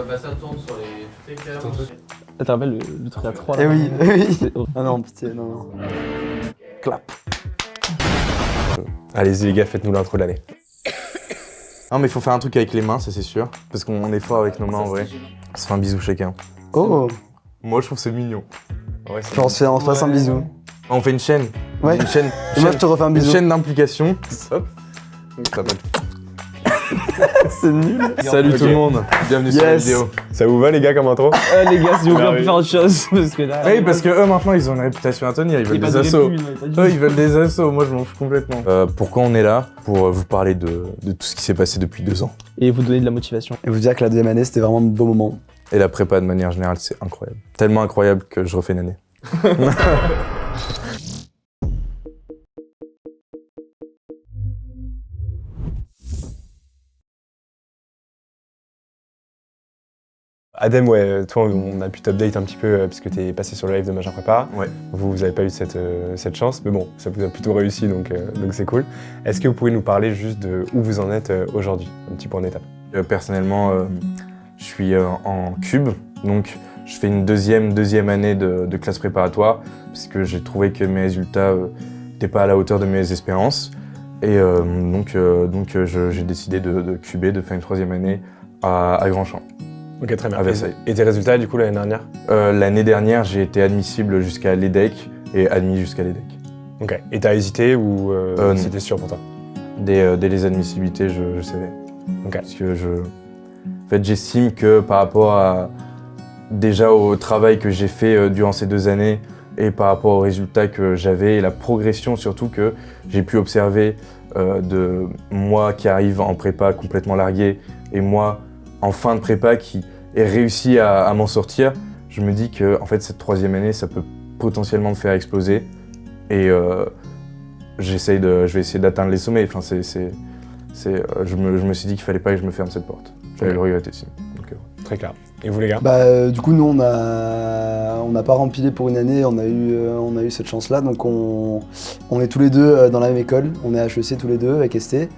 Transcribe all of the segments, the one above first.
Bah ça tourne sur toutes les caméras. Ah, t'as rappelles le truc à 3 là? Eh oui, oui. Ah non, pitié, non. Clap. Allez-y les gars, faites-nous l'intro de l'année. Non mais il faut faire un truc avec les mains, ça c'est sûr. Parce qu'on est fort avec nos mains en vrai. On se fait un bisou chacun. Oh, Moi je trouve que c'est mignon. Ouais, genre on se passe un bisou. On fait une chaîne. Ouais. Une chaîne. Et moi je te refais un Une bisou. chaîne d'implication. Hop. Ça va. C'est nul. Salut Ok. tout le monde. Bienvenue sur la Yes. vidéo. Ça vous va les gars comme intro? Les gars, si vous voulez, on oui. peut faire autre chose. Parce que là. Oui parce que eux maintenant ils ont une réputation à tenir, ils veulent des assos. Eux ils veulent des assos, moi je m'en fous complètement. Pourquoi on est là? Pour vous parler de tout ce qui s'est passé depuis 2 ans. Et vous donner de la motivation. Et vous dire que la deuxième année c'était vraiment un beau moment. Et la prépa de manière générale c'est incroyable. Tellement incroyable que je refais une année. Adem, ouais, toi on a pu t'update un petit peu puisque t'es passé sur le live de Machin Prépa. Ouais. Vous avez pas eu cette chance, mais bon, ça vous a plutôt réussi donc c'est cool. Est-ce que vous pouvez nous parler juste de où vous en êtes aujourd'hui? Un petit point d'étape. Personnellement, je suis en cube, donc je fais une deuxième année de classe préparatoire puisque j'ai trouvé que mes résultats n'étaient pas à la hauteur de mes espérances. Et donc j'ai décidé de cuber, de faire une 3e année à Grandchamp. Ok, très bien. À Versailles. Et tes résultats du coup l'année dernière? L'année dernière, j'ai été admissible jusqu'à l'EDEC et admis jusqu'à l'EDEC. Ok. Et t'as hésité ou Non. c'était sûr pour toi? Dès les admissibilités, je savais. Ok. Parce que en fait, j'estime que par rapport déjà au travail que j'ai fait durant ces 2 années et par rapport aux résultats que j'avais et la progression surtout que j'ai pu observer de moi qui arrive en prépa complètement largué et moi en fin de prépa qui ai réussi à m'en sortir, je me dis que en fait, cette 3e année, ça peut potentiellement me faire exploser et je vais essayer d'atteindre les sommets. Enfin, je me suis dit qu'il fallait pas que je me ferme cette porte. J'allais le regretter sinon. Donc, Très clair. Et vous les gars? Bah du coup nous on n'a pas rempilé pour une année, on a eu cette chance là, donc on est tous les deux dans la même école, on est à HEC tous les deux avec ST.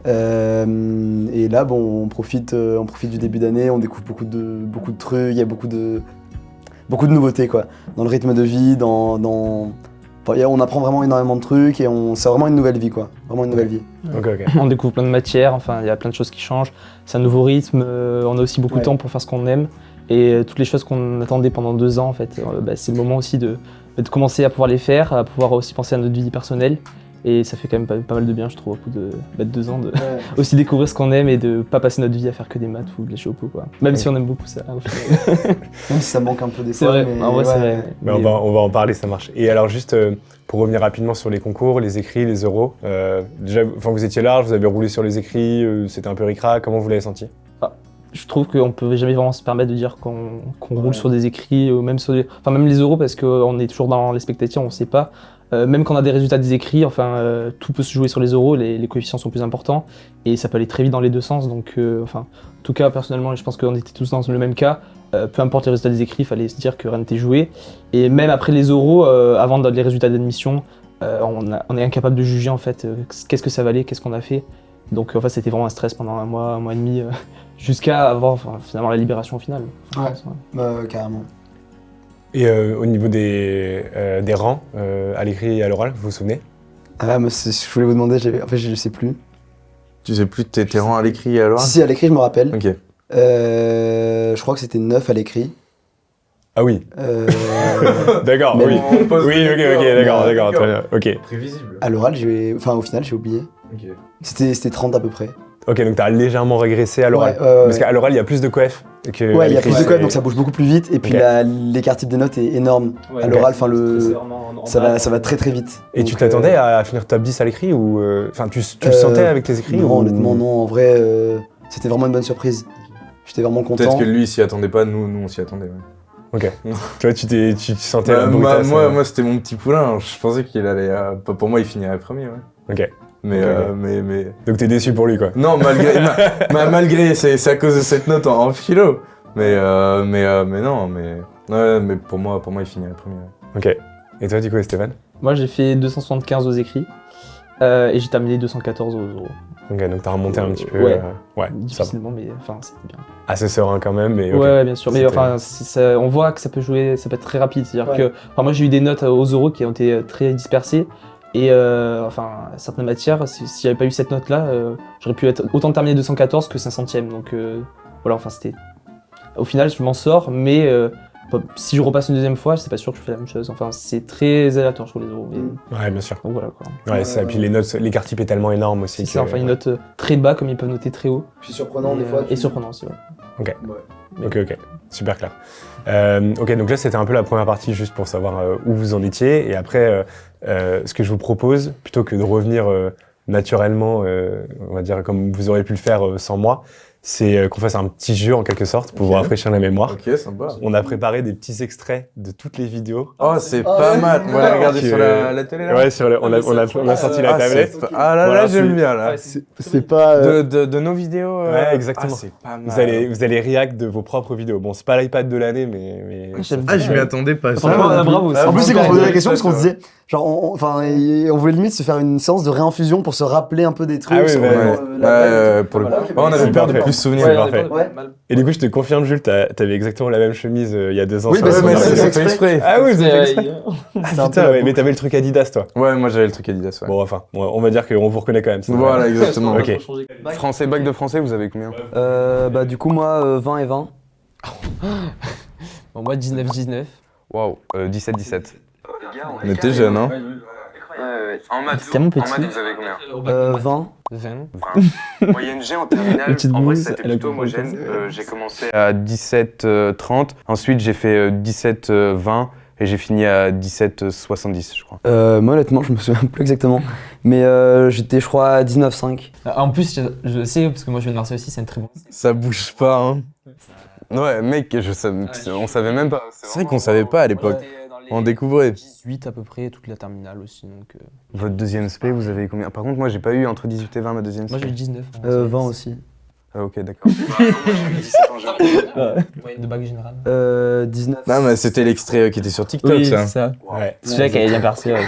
Et là bon on profite du début d'année, on découvre beaucoup de trucs, il y a beaucoup de nouveautés quoi, dans le rythme de vie, on apprend vraiment énormément de trucs et c'est vraiment une nouvelle vie quoi, vraiment une nouvelle vie. Ok. On découvre plein de matières, enfin il y a plein de choses qui changent. C'est un nouveau rythme, on a aussi beaucoup de temps pour faire ce qu'on aime. Et toutes les choses qu'on attendait pendant 2 ans en fait, c'est le moment aussi de commencer à pouvoir les faire, à pouvoir aussi penser à notre vie personnelle. Et ça fait quand même pas mal de bien, je trouve, au bout de 2 ans, de aussi découvrir ce qu'on aime et de pas passer notre vie à faire que des maths ou de la géopo, quoi. Même si on aime beaucoup ça, au final. Même si ça manque un peu des C'est fois. vrai, mais en vrai, c'est vrai. Bah, on va en parler, ça marche. Et alors juste pour revenir rapidement sur les concours, les écrits, les oraux, déjà, vous étiez large, vous avez roulé sur les écrits, c'était un peu ric-rac, comment vous l'avez senti? Je trouve qu'on peut jamais vraiment se permettre de dire qu'on roule sur des écrits, ou même sur même les oraux, parce qu'on est toujours dans l'expectative, on sait pas. Même quand on a des résultats des écrits, tout peut se jouer sur les oraux, les coefficients sont plus importants et ça peut aller très vite dans les 2 sens. Donc, en tout cas, personnellement, je pense qu'on était tous dans le même cas. Peu importe les résultats des écrits, il fallait se dire que rien n'était joué. Et même après les oraux, avant les résultats d'admission, on est incapable de juger en fait qu'est-ce que ça valait, qu'est-ce qu'on a fait. Donc en fait, c'était vraiment un stress pendant un mois et demi, jusqu'à avoir finalement la libération finale. Carrément. Et au niveau des rangs, à l'écrit et à l'oral, vous vous souvenez? Ah moi je voulais vous demander, en fait je sais plus. tu sais plus tes rangs à l'écrit et à l'oral? Si à l'écrit je me rappelle. Ok. Je crois que c'était 9 à l'écrit. Ah oui. D'accord, Mais oui. on pose Oui, des ok, questions. d'accord, très bien. Ok. Prévisible. À l'oral, au final j'ai oublié. Ok. C'était 30 à peu près. Ok, donc t'as légèrement régressé à l'oral. Ouais, Parce qu'à l'oral, il y a plus de coef que. Ouais, il y a à l'écrit. plus de code donc ça bouge beaucoup plus vite. Et puis Ok. l'écart type des notes est énorme. À l'oral, ça va très très vite. Et tu Donc, t'attendais à finir top 10 à l'écrit ou. Enfin, tu le sentais avec tes écrits Non, ou... honnêtement, non. En vrai, c'était vraiment une bonne surprise. J'étais vraiment content. Peut-être que lui il s'y attendait pas, nous on s'y attendait. Ouais. Ok. Toi, tu te sentais la Bah, brutasse. moi c'était mon petit poulain, je pensais qu'il allait. Pour moi il finirait premier, ouais. Ok. Mais, Ok. mais... Donc t'es déçu pour lui, quoi. Non, malgré, c'est à cause de cette note en philo. Mais non, mais pour moi il finirait premier. Ouais. Ok. Et toi, du coup, Stéphane? Moi, j'ai fait 275 aux écrits et j'ai terminé 214 aux oraux. Ok, donc t'as remonté un petit peu. Ouais. Ouais, ça va. Difficilement, mais enfin, c'était bien. Assez serein quand même, mais ok. Ouais, bien sûr. Mais C'était- enfin, on voit que ça peut jouer, ça peut être très rapide. C'est-à-dire Ouais. que, enfin, moi j'ai eu des notes aux oraux qui ont été très dispersées. Et enfin, certaines matières, s'il n'y avait pas eu cette note-là, j'aurais pu être autant terminé 214 que 500e. Donc voilà, enfin, c'était. Au final, je m'en sors, mais si je repasse une deuxième fois, c'est pas sûr que je fais la même chose. Enfin, c'est très aléatoire sur les oraux. Mais... Ouais, bien sûr. Donc voilà quoi. Ouais, c'est ça. Puis les notes, l'écart type est tellement énorme aussi. C'est ça, enfin, ils notent très bas comme ils peuvent noter très haut. Puis surprenant et, des fois. et surprenant aussi, ouais. Ok, super clair. Ok, donc là c'était un peu la première partie juste pour savoir où vous en étiez. Et après, ce que je vous propose, plutôt que de revenir naturellement, on va dire comme vous auriez pu le faire sans moi, c'est qu'on fasse un petit jeu en quelque sorte pour vous rafraîchir la mémoire. Ok, sympa. On a préparé des petits extraits de toutes les vidéos. Oh, c'est Ah, pas ouais. mal. On va regarder Qui, sur la télé là. Ouais, on a sorti la tablette. Ah là, Voilà, là, j'aime c'est- bien là. C'est pas. De nos vidéos. Ouais, exactement. Ah, c'est pas mal. Vous allez react de vos propres vidéos. Bon, c'est pas l'iPad de l'année, mais... Ah, je m'y attendais pas. ça. Franchement, bravo. En plus, c'est qu'on se posait la question parce qu'on se disait. disait, genre, on voulait limite se faire une séance de réinfusion pour se rappeler un peu des trucs. Ah oui, sur, ouais, la- pour le coup. Voilà. Ouais, on avait peur de plus se souvenir. Ouais, parfait. Ouais. Et du coup, je te confirme, Jules, t'avais exactement la même chemise il y a 2 ans. Oui, sur bah, la c'est première vrai, vidéo. c'est exprès. Ah oui, vous avez fait exprès. C'est un Ah, peu putain, la ouais, mais boucle. t'avais le truc Adidas, toi. Ouais, moi j'avais le truc Adidas. Ouais. Bon, enfin, on va dire qu'on vous reconnaît quand même. c'est Voilà, vrai. exactement. Ok. Français, bac de français, vous avez combien? Bah, du coup, moi, 20 et 20. Bon, moi, 19-19. Waouh, 17-17. On était jeunes, hein? En maths, C'est tellement petit. vous avez combien? 20. 20. Moyenne G en terminale, Petite en vrai bouse, c'était elle a plutôt compris homogène. J'ai commencé à 17-30, ensuite j'ai fait 17-20 et j'ai fini à 17-70 je crois. Moi, honnêtement, je me souviens plus exactement. Mais j'étais, je crois, à 19,5. En plus, je sais, parce que moi je viens de Marseille aussi, c'est un très bon. Ça bouge pas, hein? Ouais, mec, on savait même pas. C'est vrai qu'on savait pas à l'époque. On découvrait. 18 à peu près, toute la terminale aussi. Donc, Votre deuxième spé, vous avez combien? Par contre, moi j'ai pas eu entre 18 et 20 ma deuxième moi spé. j'ai eu 19. 20 aussi. Ah, ok, d'accord. De bac général. 19. Non, mais c'était l'extrait qui était sur TikTok, ça. ça. Ouais. C'est celui-là qui avait bien percé. Ouais.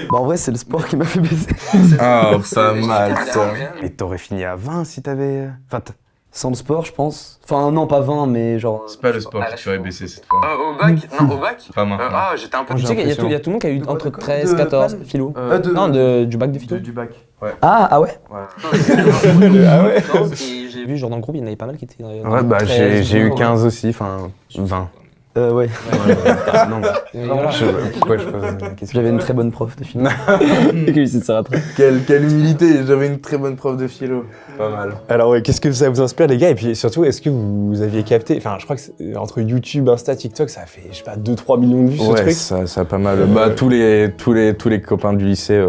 Bah, en vrai, c'est le sport qui m'a fait baisser. Ah, pas mal, ça. Et t'aurais fini à 20 si t'avais... Enfin, Sans le sport, je pense. Enfin, non, pas 20, mais genre. c'est pas le sport qui te ferait baisser cette fois. Au bac? Non, au bac? Pas maintenant. Ah, j'étais un peu... Tu sais qu'il y a tout le monde qui a eu entre 13 et 14 philo. de- Non, du bac de philo. Du bac. Ah ouais? Ah ouais. J'ai vu, genre dans le groupe, il y en avait pas mal qui étaient. Ouais, bah j'ai eu 15 aussi, enfin 20. Ouais. Non, Voilà. pourquoi je pose la question? J'avais une très bonne prof de philo. Quelle humilité, j'avais une très bonne prof de philo. Pas mal. Alors, ouais, qu'est-ce que ça vous inspire, les gars? Et puis surtout, est-ce que vous aviez capté... Enfin, je crois que entre YouTube, Insta, TikTok, ça a fait, je sais pas, 2-3 millions de vues, ce Ouais, truc. ça a pas mal. Bah, tous les copains du lycée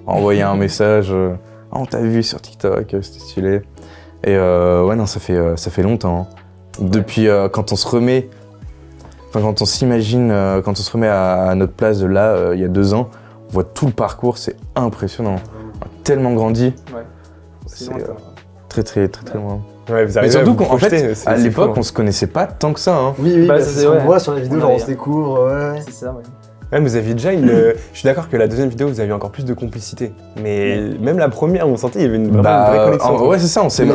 envoyaient un message. Ah, on t'a vu sur TikTok, c'était stylé. Et ouais, non, ça fait longtemps. Hein. Depuis quand on se remet. Enfin, quand on s'imagine, quand on se remet à notre place de là, il y a 2 ans, on voit tout le parcours, c'est impressionnant. On a tellement grandi. Ouais. C'est très loin. Ouais, vous Mais arrivez surtout à vous qu'en fait, projeter, c'est à l'époque, fou, on se connaissait pas tant que ça. Hein. Oui, Bah, bah, c'est- c'est ce qu'on ouais. voit sur les vidéos, On genre a- on se découvre. Ouais. C'est ça, ouais. Ouais, vous aviez déjà une... je suis d'accord que la deuxième vidéo, vous aviez encore plus de complicité. Mais même la première, on sentait qu'il y avait vraiment une vraie connexion. ouais, c'est ça. On s'aimait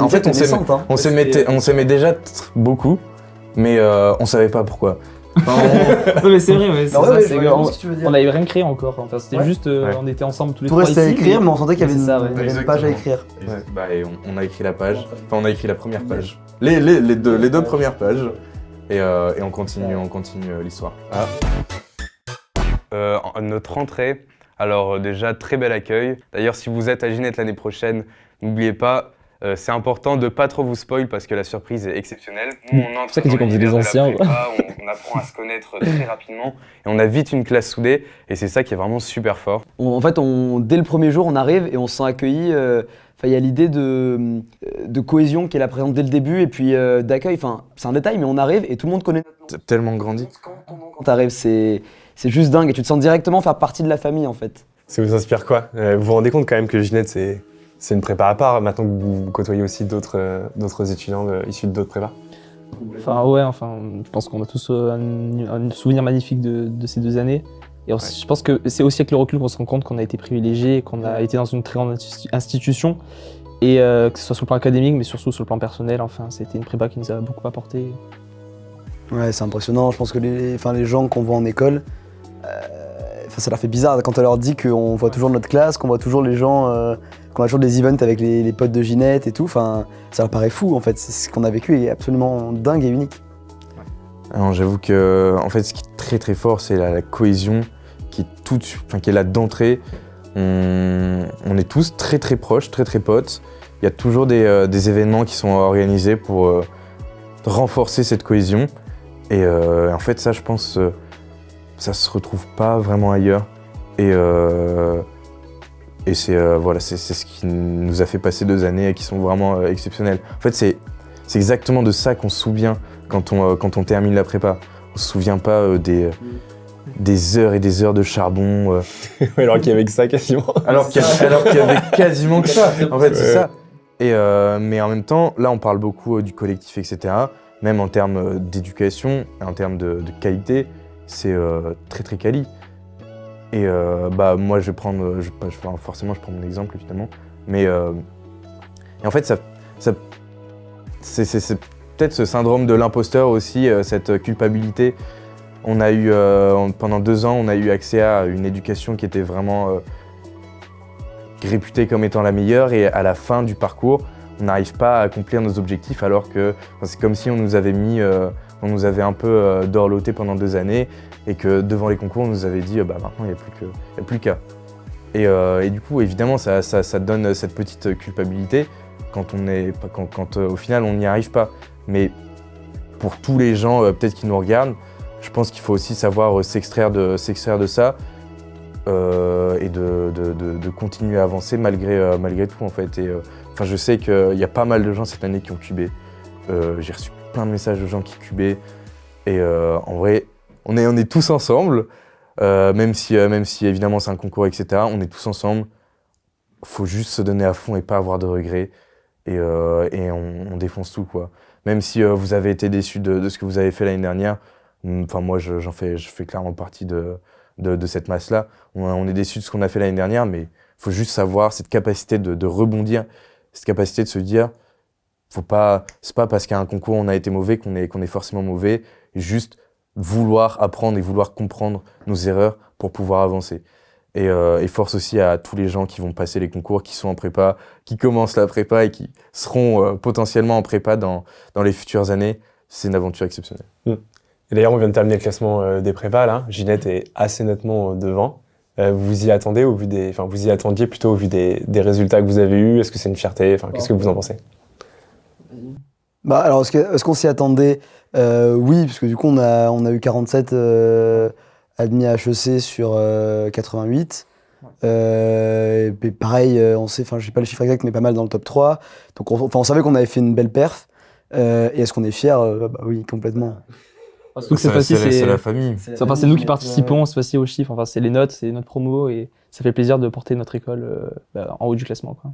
on s'aimait déjà beaucoup, mais on savait pas pourquoi. Non, mais c'est vrai, ouais, c'est Ah ouais, ça. ouais, c'est je que vois on- ce que tu veux dire. on n'avait rien créé encore. Enfin, c'était Ouais. juste, Ouais. on était ensemble tous les Tout trois restait à ici, écrire, mais on sentait qu'il y avait c'est ça, ouais. une page à écrire. Ouais. Bah, et on a écrit la page. Enfin, on a écrit la première page. Les deux premières pages. Et on continue l'histoire. Notre rentrée, alors déjà très bel accueil. D'ailleurs, si vous êtes à Ginette l'année prochaine, n'oubliez pas, c'est important de pas trop vous spoil parce que la surprise est exceptionnelle. Nous, on entre ça que j'ai dans compris des l'univers de la anciens, prépa, on apprend à se connaître très rapidement et on a vite une classe soudée et c'est ça qui est vraiment super fort. En fait, dès le premier jour, on arrive et on se sent accueilli. Il y a l'idée de cohésion qui est là présente dès le début et puis d'accueil. Enfin, c'est un détail, mais on arrive et tout le monde connaît notre nom. T'as tellement grandi. Quand t'arrives, c'est juste dingue et tu te sens directement faire partie de la famille en fait. Ça vous inspire quoi? Vous vous rendez compte quand même que Ginette, c'est une prépa à part, maintenant que vous côtoyez aussi d'autres étudiants issus d'autres prépas? Enfin, ouais, enfin, je pense qu'on a tous un souvenir magnifique de ces 2 années. Et je pense que c'est aussi avec le recul qu'on se rend compte qu'on a été privilégié, qu'on a été dans une très grande institution, et que ce soit sur le plan académique, mais surtout sur le plan personnel. Enfin, c'était une prépa qui nous a beaucoup apporté. Ouais, c'est impressionnant. Je pense que les gens qu'on voit en école, ça leur fait bizarre quand on leur dit qu'on voit toujours notre classe, qu'on voit toujours les gens, qu'on a toujours des events avec les potes de Ginette et tout. Enfin, ça leur paraît fou en fait. Ce qu'on a vécu est absolument dingue et unique. Alors, j'avoue que en fait, ce qui est très très fort, c'est la cohésion qui est là d'entrée. On est tous très très proches, très très potes. Il y a toujours des événements qui sont organisés pour renforcer cette cohésion. Et en fait, ça, je pense, ça se retrouve pas vraiment ailleurs. Et c'est ce qui nous a fait passer 2 années qui sont vraiment exceptionnelles. En fait, c'est exactement de ça qu'on se souvient quand on termine la prépa. On se souvient pas des heures et des heures de charbon. Alors qu'il y avait que ça quasiment. Alors qu'il y avait quasiment que ça. En fait, c'est ça. Et mais en même temps, là, on parle beaucoup du collectif, etc. Même en termes d'éducation, en termes de qualité, c'est très très quali. Et moi, je vais prendre, forcément, je prends mon exemple évidemment. Mais et en fait, c'est peut-être ce syndrome de l'imposteur aussi, cette culpabilité. On a eu, pendant 2 ans, on a eu accès à une éducation qui était vraiment réputée comme étant la meilleure, et à la fin du parcours, on n'arrive pas à accomplir nos objectifs, alors que c'est comme si on nous avait un peu dorloté pendant 2 années, et que devant les concours, on nous avait dit maintenant il n'y a plus qu'à. Et du coup, évidemment, ça donne cette petite culpabilité quand au final on n'y arrive pas. Mais pour tous les gens peut-être qui nous regardent, je pense qu'il faut aussi savoir s'extraire de ça et de continuer à avancer malgré tout en fait. Et je sais qu'il y a pas mal de gens cette année qui ont cubé. J'ai reçu plein de messages de gens qui cubaient. Et en vrai, on est tous ensemble, même si évidemment c'est un concours, etc. On est tous ensemble. Faut juste se donner à fond et pas avoir de regrets. Et on défonce tout, quoi. Même si vous avez été déçus de ce que vous avez fait l'année dernière, moi je fais clairement partie de cette masse-là. On est déçus de ce qu'on a fait l'année dernière, mais il faut juste savoir cette capacité de rebondir, cette capacité de se dire, c'est pas parce qu'à un concours on a été mauvais qu'on est forcément mauvais, juste vouloir apprendre et vouloir comprendre nos erreurs pour pouvoir avancer. Et force aussi à tous les gens qui vont passer les concours, qui sont en prépa, qui commencent la prépa et qui seront potentiellement en prépa dans les futures années. C'est une aventure exceptionnelle. Et d'ailleurs, on vient de terminer le classement des prépas là. Ginette est assez nettement devant. Vous y attendez vous y attendiez plutôt au vu des résultats que vous avez eus. Est-ce que c'est une fierté? Qu'est-ce que vous en pensez? Alors, est-ce qu'on s'y attendait? Oui, parce que du coup, on a eu 47 admis à HEC sur 88. Et pareil, on sait, j'ai pas le chiffre exact, mais pas mal dans le top 3. Donc on savait qu'on avait fait une belle perf. Et est-ce qu'on est fiers? Oui, complètement. Donc cette fois-ci, c'est la famille. C'est nous qui participons cette fois-ci aux chiffres. Enfin, c'est les notes, c'est notre promo, et ça fait plaisir de porter notre école en haut du classement, quoi.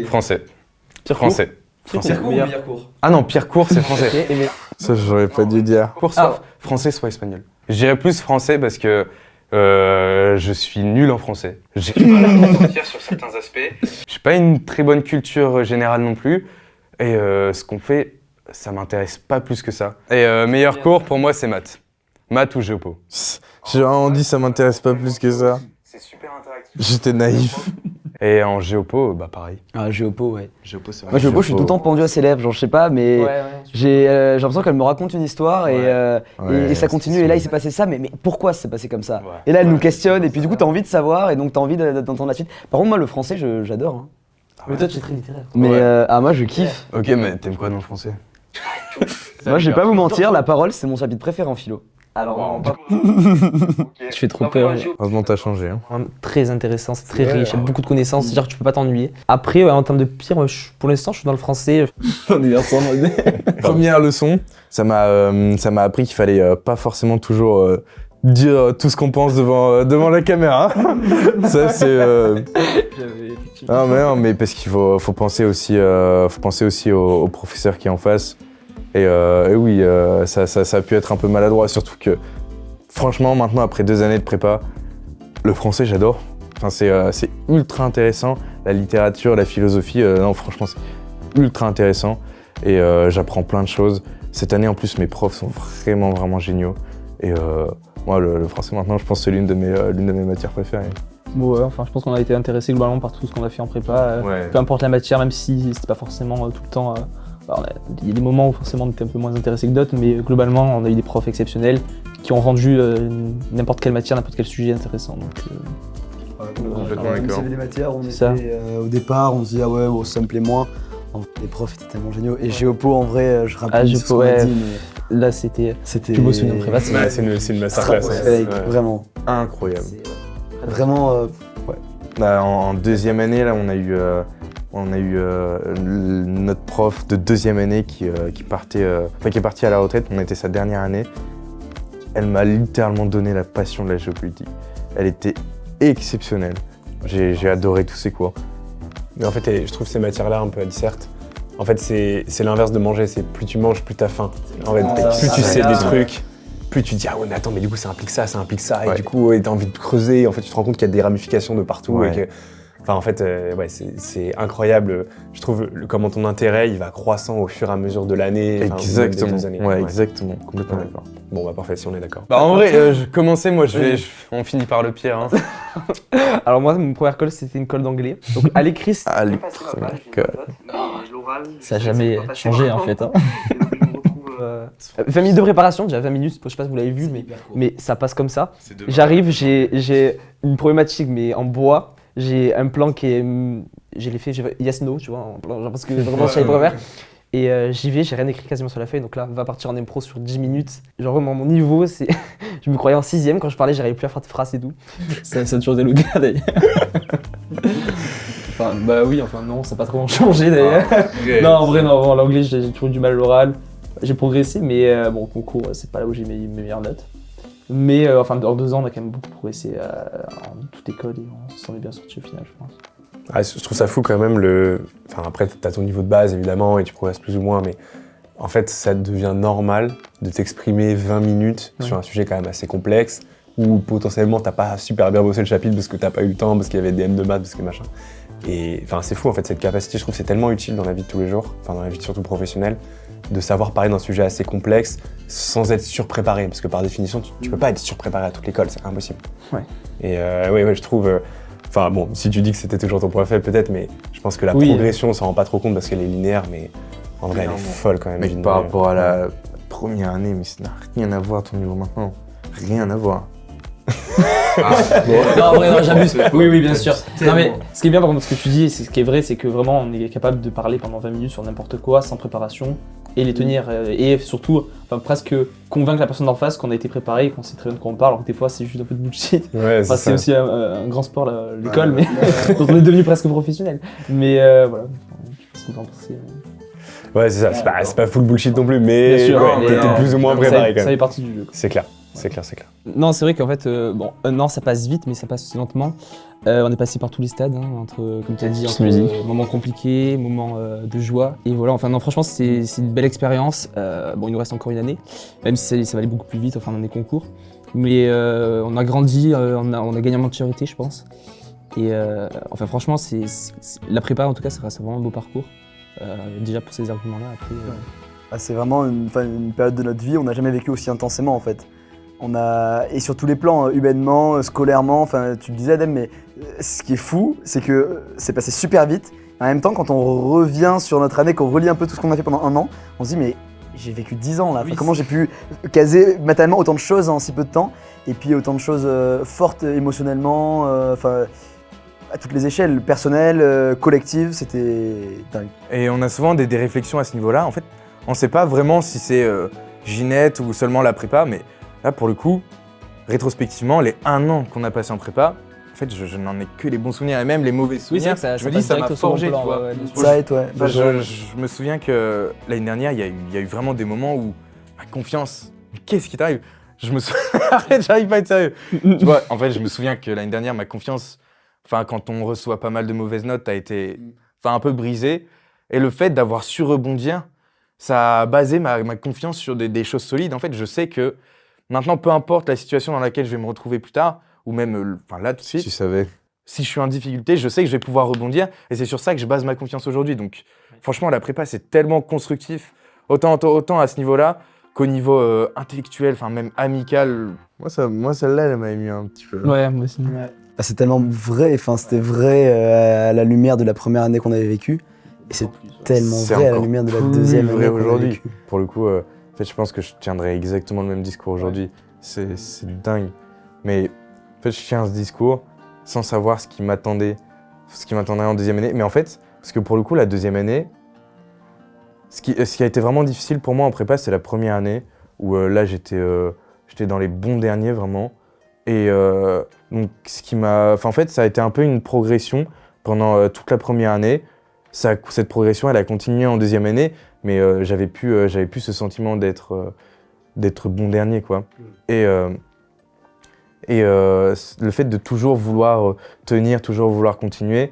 Français. Pire Français. Pire cours ou meilleur cours? Ah non, pire cours, c'est français. Ça, j'aurais pas dû dire. Cours soit français, soit espagnol. Je dirais plus français parce que je suis nul en français. J'ai du mal à me sentir sur certains aspects. J'ai pas une très bonne culture générale non plus. Et ce qu'on fait, ça m'intéresse pas plus que ça. Et meilleur cours pour moi, c'est maths. Maths ou géopo. J'ai vraiment dit ça m'intéresse pas plus que ça. C'est super interactif. J'étais naïf. Et en géopo, pareil. Ah, géopo, ouais. Géopo, c'est vrai. Moi, géopo, je suis tout le temps pendu à ses lèvres, je sais pas, mais j'ai l'impression qu'elle me raconte une histoire et ça continue. Et là, il s'est passé ça, mais pourquoi ça s'est passé comme ça? Et là, elle nous questionne, et puis du coup, t'as envie de savoir, et donc t'as envie d'entendre la suite. Par contre, moi, le français, j'adore. Hein. Mais toi, tu es très littéraire. Mais moi, je kiffe. Ok, mais t'aimes quoi dans le français? Moi, je vais pas vous mentir, la parole, c'est mon chapitre préféré en philo. Alors, Tu fais trop peur. Heureusement, t'as changé. Hein. Très intéressant, c'est très riche, il y a beaucoup de connaissances, c'est-à-dire que tu peux pas t'ennuyer. Après, en termes de pire, pour l'instant, je suis dans le français. Première leçon, ça m'a appris qu'il fallait pas forcément toujours dire tout ce qu'on pense devant la caméra. Ça, c'est. Mais parce qu'il faut penser aussi au professeur qui est en face. Et oui, ça a pu être un peu maladroit, surtout que franchement, maintenant, après 2 années de prépa, Le français, j'adore. Enfin, c'est ultra intéressant. La littérature, la philosophie, non, franchement, c'est ultra intéressant. Et j'apprends plein de choses. Cette année, en plus, mes profs sont vraiment, vraiment géniaux. Et moi, le français, maintenant, je pense que c'est l'une de mes matières préférées. Bon, ouais, enfin, je pense qu'on a été intéressé globalement par tout ce qu'on a fait en prépa. Ouais. Peu importe la matière, même si c'était pas forcément tout le temps. Il y a des moments où forcément on était un peu moins intéressé que d'autres, mais globalement, on a eu des profs exceptionnels qui ont rendu n'importe quelle matière, n'importe quel sujet intéressant. Donc, Complètement Même s'il y d'accord. avait des matières, on était, Ça. au départ, on se dit ah ouais, bon, ça me plaît moins. Les profs étaient tellement géniaux. Et Géopo, en vrai, je rappelle ce Géopo, qu'on a ouais. dit, mais là, c'était c'était. plus beau souvenir de prépa. Ouais, c'est une masterclass. stratosphérique, Ouais. vraiment. Incroyable. Vraiment, Bah, en deuxième année, là, on a eu notre prof de deuxième année qui est partie à la retraite. On était sa dernière année. Elle m'a littéralement donné la passion de la géopolitique. Elle était exceptionnelle. J'ai adoré tous ses cours. Mais en fait, je trouve ces matières-là un peu à disserte. En fait, c'est l'inverse de manger. C'est plus tu manges, plus t'as faim. En fait, plus tu sais des trucs, plus tu te dis ah ouais mais attends mais du coup ça implique ça et Ouais. du coup t'as envie de creuser. En fait, tu te rends compte qu'il y a des ramifications de partout. Ouais. Et que, enfin en fait, ouais, c'est incroyable. Je trouve comment ton intérêt il va croissant au fur et à mesure de l'année. enfin, ou même des Exactement. deux années. Ouais, exactement. Complètement Ouais. d'accord. Bon bah parfait si on est d'accord. Bah, en vrai, commencez, moi on finit par le pire. Hein. Alors, moi, mon première colle, c'était une colle d'anglais. Donc, à l'écrit, Allez, ça n'a jamais changé en fait. 20 minutes de préparation, déjà 20 minutes, je sais pas si vous l'avez vu, mais ça passe comme ça. J'arrive, j'ai une problématique, mais en bois. J'ai un plan qui est. J'ai les faits, yes, no, tu vois, en plan, genre parce que vraiment je savais pas faire. Et j'y vais, j'ai rien écrit quasiment sur la feuille, donc là, on va partir en impro sur 10 minutes. Genre, vraiment, mon niveau, c'est. Je me croyais en 6ème, quand je parlais, j'arrivais plus à faire de phrases et tout. Ça a toujours été le cas d'ailleurs. Enfin, bah oui, enfin non, ça n'a pas trop changé d'ailleurs. Non, en vrai, non, en l'anglais, j'ai toujours eu du mal à l'oral. J'ai progressé, mais bon, au concours, c'est pas là où j'ai mes meilleures notes. Mais enfin, en 2 ans, on a quand même beaucoup progressé en toute école et on s'en est bien sorti au final, je pense. Ah, je trouve ça fou quand même Enfin après t'as ton niveau de base évidemment et tu progresses plus ou moins mais en fait ça devient normal de t'exprimer 20 minutes sur un sujet quand même assez complexe où potentiellement t'as pas super bien bossé le chapitre parce que t'as pas eu le temps, parce qu'il y avait des M de maths, parce que machin. Et enfin c'est fou en fait cette capacité, je trouve que c'est tellement utile dans la vie de tous les jours, enfin dans la vie surtout professionnelle, de savoir parler d'un sujet assez complexe sans être surpréparé parce que par définition tu peux pas être surpréparé à toute l'école, c'est impossible. Ouais. Et ouais je trouve... Enfin bon, si tu dis que c'était toujours ton point faible peut-être, mais je pense que la progression, on s'en rend pas trop compte parce qu'elle est linéaire, mais en vrai elle est folle quand même. Mais par rapport à la première année, mais ça n'a rien à voir ton niveau maintenant. Rien à voir. Non, en vrai, non, j'abuse. Oui, bien sûr. Non, mais ce qui est bien par contre, ce que tu dis, c'est ce qui est vrai, c'est que vraiment on est capable de parler pendant 20 minutes sur n'importe quoi, sans préparation, et les tenir, et surtout, enfin, presque convaincre la personne d'en face qu'on a été préparé, qu'on sait très bien de quoi on parle, alors que des fois c'est juste un peu de bullshit. Ouais, Enfin, c'est ça. aussi un grand sport, l'école, mais dont on est devenu presque professionnel. Mais voilà, je sais pas ce que vous en pensez. Ouais, c'est ça, c'est pas full bullshit non plus, mais Bien sûr, ouais, mais t'étais plus ou moins préparé quand Ça même. fait partie du jeu. C'est clair, c'est clair. Non, c'est vrai qu'en fait, bon, un an ça passe vite, mais ça passe aussi lentement. On est passé par tous les stades, hein, entre, comme tu as dit, entre moments compliqués, moments de joie. Et voilà, enfin non, franchement, c'est une belle expérience. Bon, il nous reste encore une année, même si ça va aller beaucoup plus vite, enfin dans les concours. Mais on a grandi, on a gagné en maturité, je pense. Et enfin, franchement, la prépa, en tout cas, ça reste vraiment un beau parcours. Déjà pour ces arguments-là, après... c'est vraiment une période de notre vie, on n'a jamais vécu aussi intensément en fait. Et sur tous les plans, humainement, scolairement, enfin tu le disais Adem, mais ce qui est fou, c'est que c'est passé super vite. En même temps, quand on revient sur notre année, qu'on relit un peu tout ce qu'on a fait pendant un an, on se dit mais j'ai vécu 10 ans là, enfin, comment j'ai pu caser mentalement autant de choses en si peu de temps, et puis autant de choses fortes émotionnellement, enfin à toutes les échelles, personnelles, collectives, c'était dingue. Et on a souvent des réflexions à ce niveau-là. En fait, on ne sait pas vraiment si c'est Ginette ou seulement la prépa, mais là, pour le coup, rétrospectivement, les 1 an qu'on a passé en prépa, en fait, je n'en ai que les bons souvenirs et même les mauvais souvenirs. Je me dis, ça m'a forgé, tu vois. Ça aide, ouais. Bah, je me souviens que l'année dernière, il y a eu vraiment des moments où ma confiance, mais qu'est-ce qui t'arrive? Arrête, j'arrive pas à être sérieux. Tu vois, en fait, je me souviens que l'année dernière, ma confiance, enfin, quand on reçoit pas mal de mauvaises notes, a été un peu brisée. Et le fait d'avoir su rebondir, ça a basé ma confiance sur des choses solides. En fait, je sais que maintenant, peu importe la situation dans laquelle je vais me retrouver plus tard, ou même là tout de suite. Tu savais. Si je suis en difficulté, je sais que je vais pouvoir rebondir et c'est sur ça que je base ma confiance aujourd'hui. Donc franchement, la prépa, c'est tellement constructif, autant à ce niveau-là qu'au niveau intellectuel, enfin même amical. Moi celle-là, elle m'a ému un petit peu. Ouais, moi aussi. Ah, c'est tellement vrai, enfin c'était vrai à la lumière de la première année qu'on avait vécue. Et c'est tellement C'est vrai à la encore lumière de la plus deuxième vrai année qu'on a aujourd'hui. vécue. Pour le coup, en fait, je pense que je tiendrai exactement le même discours aujourd'hui. C'est dingue. Mais en fait, je tiens ce discours sans savoir ce qui m'attendait en deuxième année. Mais en fait, parce que pour le coup, la deuxième année, ce qui a été vraiment difficile pour moi en prépa, c'est la première année où là, j'étais dans les bons derniers vraiment. Et donc, en fait, ça a été un peu une progression pendant toute la première année. Cette progression, elle a continué en deuxième année, mais j'avais plus ce sentiment d'être bon dernier, quoi. Et le fait de toujours vouloir tenir, toujours vouloir continuer,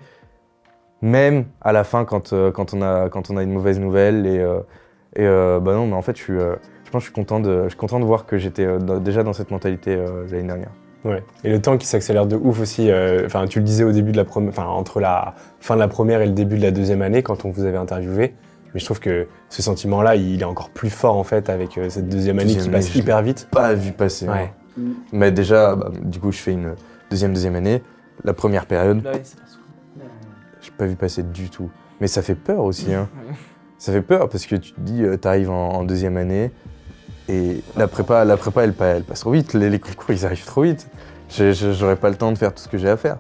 même à la fin quand on a une mauvaise nouvelle. Bah non, mais en fait, je pense que je suis content de voir que j'étais déjà dans cette mentalité l'année dernière. Ouais. Et le temps qui s'accélère de ouf aussi. Enfin, tu le disais au début de la première, enfin entre la fin de la première et le début de la deuxième année quand on vous avait interviewé. Mais je trouve que ce sentiment-là, il est encore plus fort en fait avec cette deuxième année qui passe hyper vite. Pas vu passer. Ouais. Hein. Mais déjà, du coup, je fais une deuxième année. La première période, j'ai pas vu passer du tout. Mais ça fait peur aussi. Hein. Ça fait peur parce que tu te dis, t'arrives en deuxième année. Et la prépa, elle passe trop vite. Les concours, ils arrivent trop vite. J'aurais pas le temps de faire tout ce que j'ai à faire.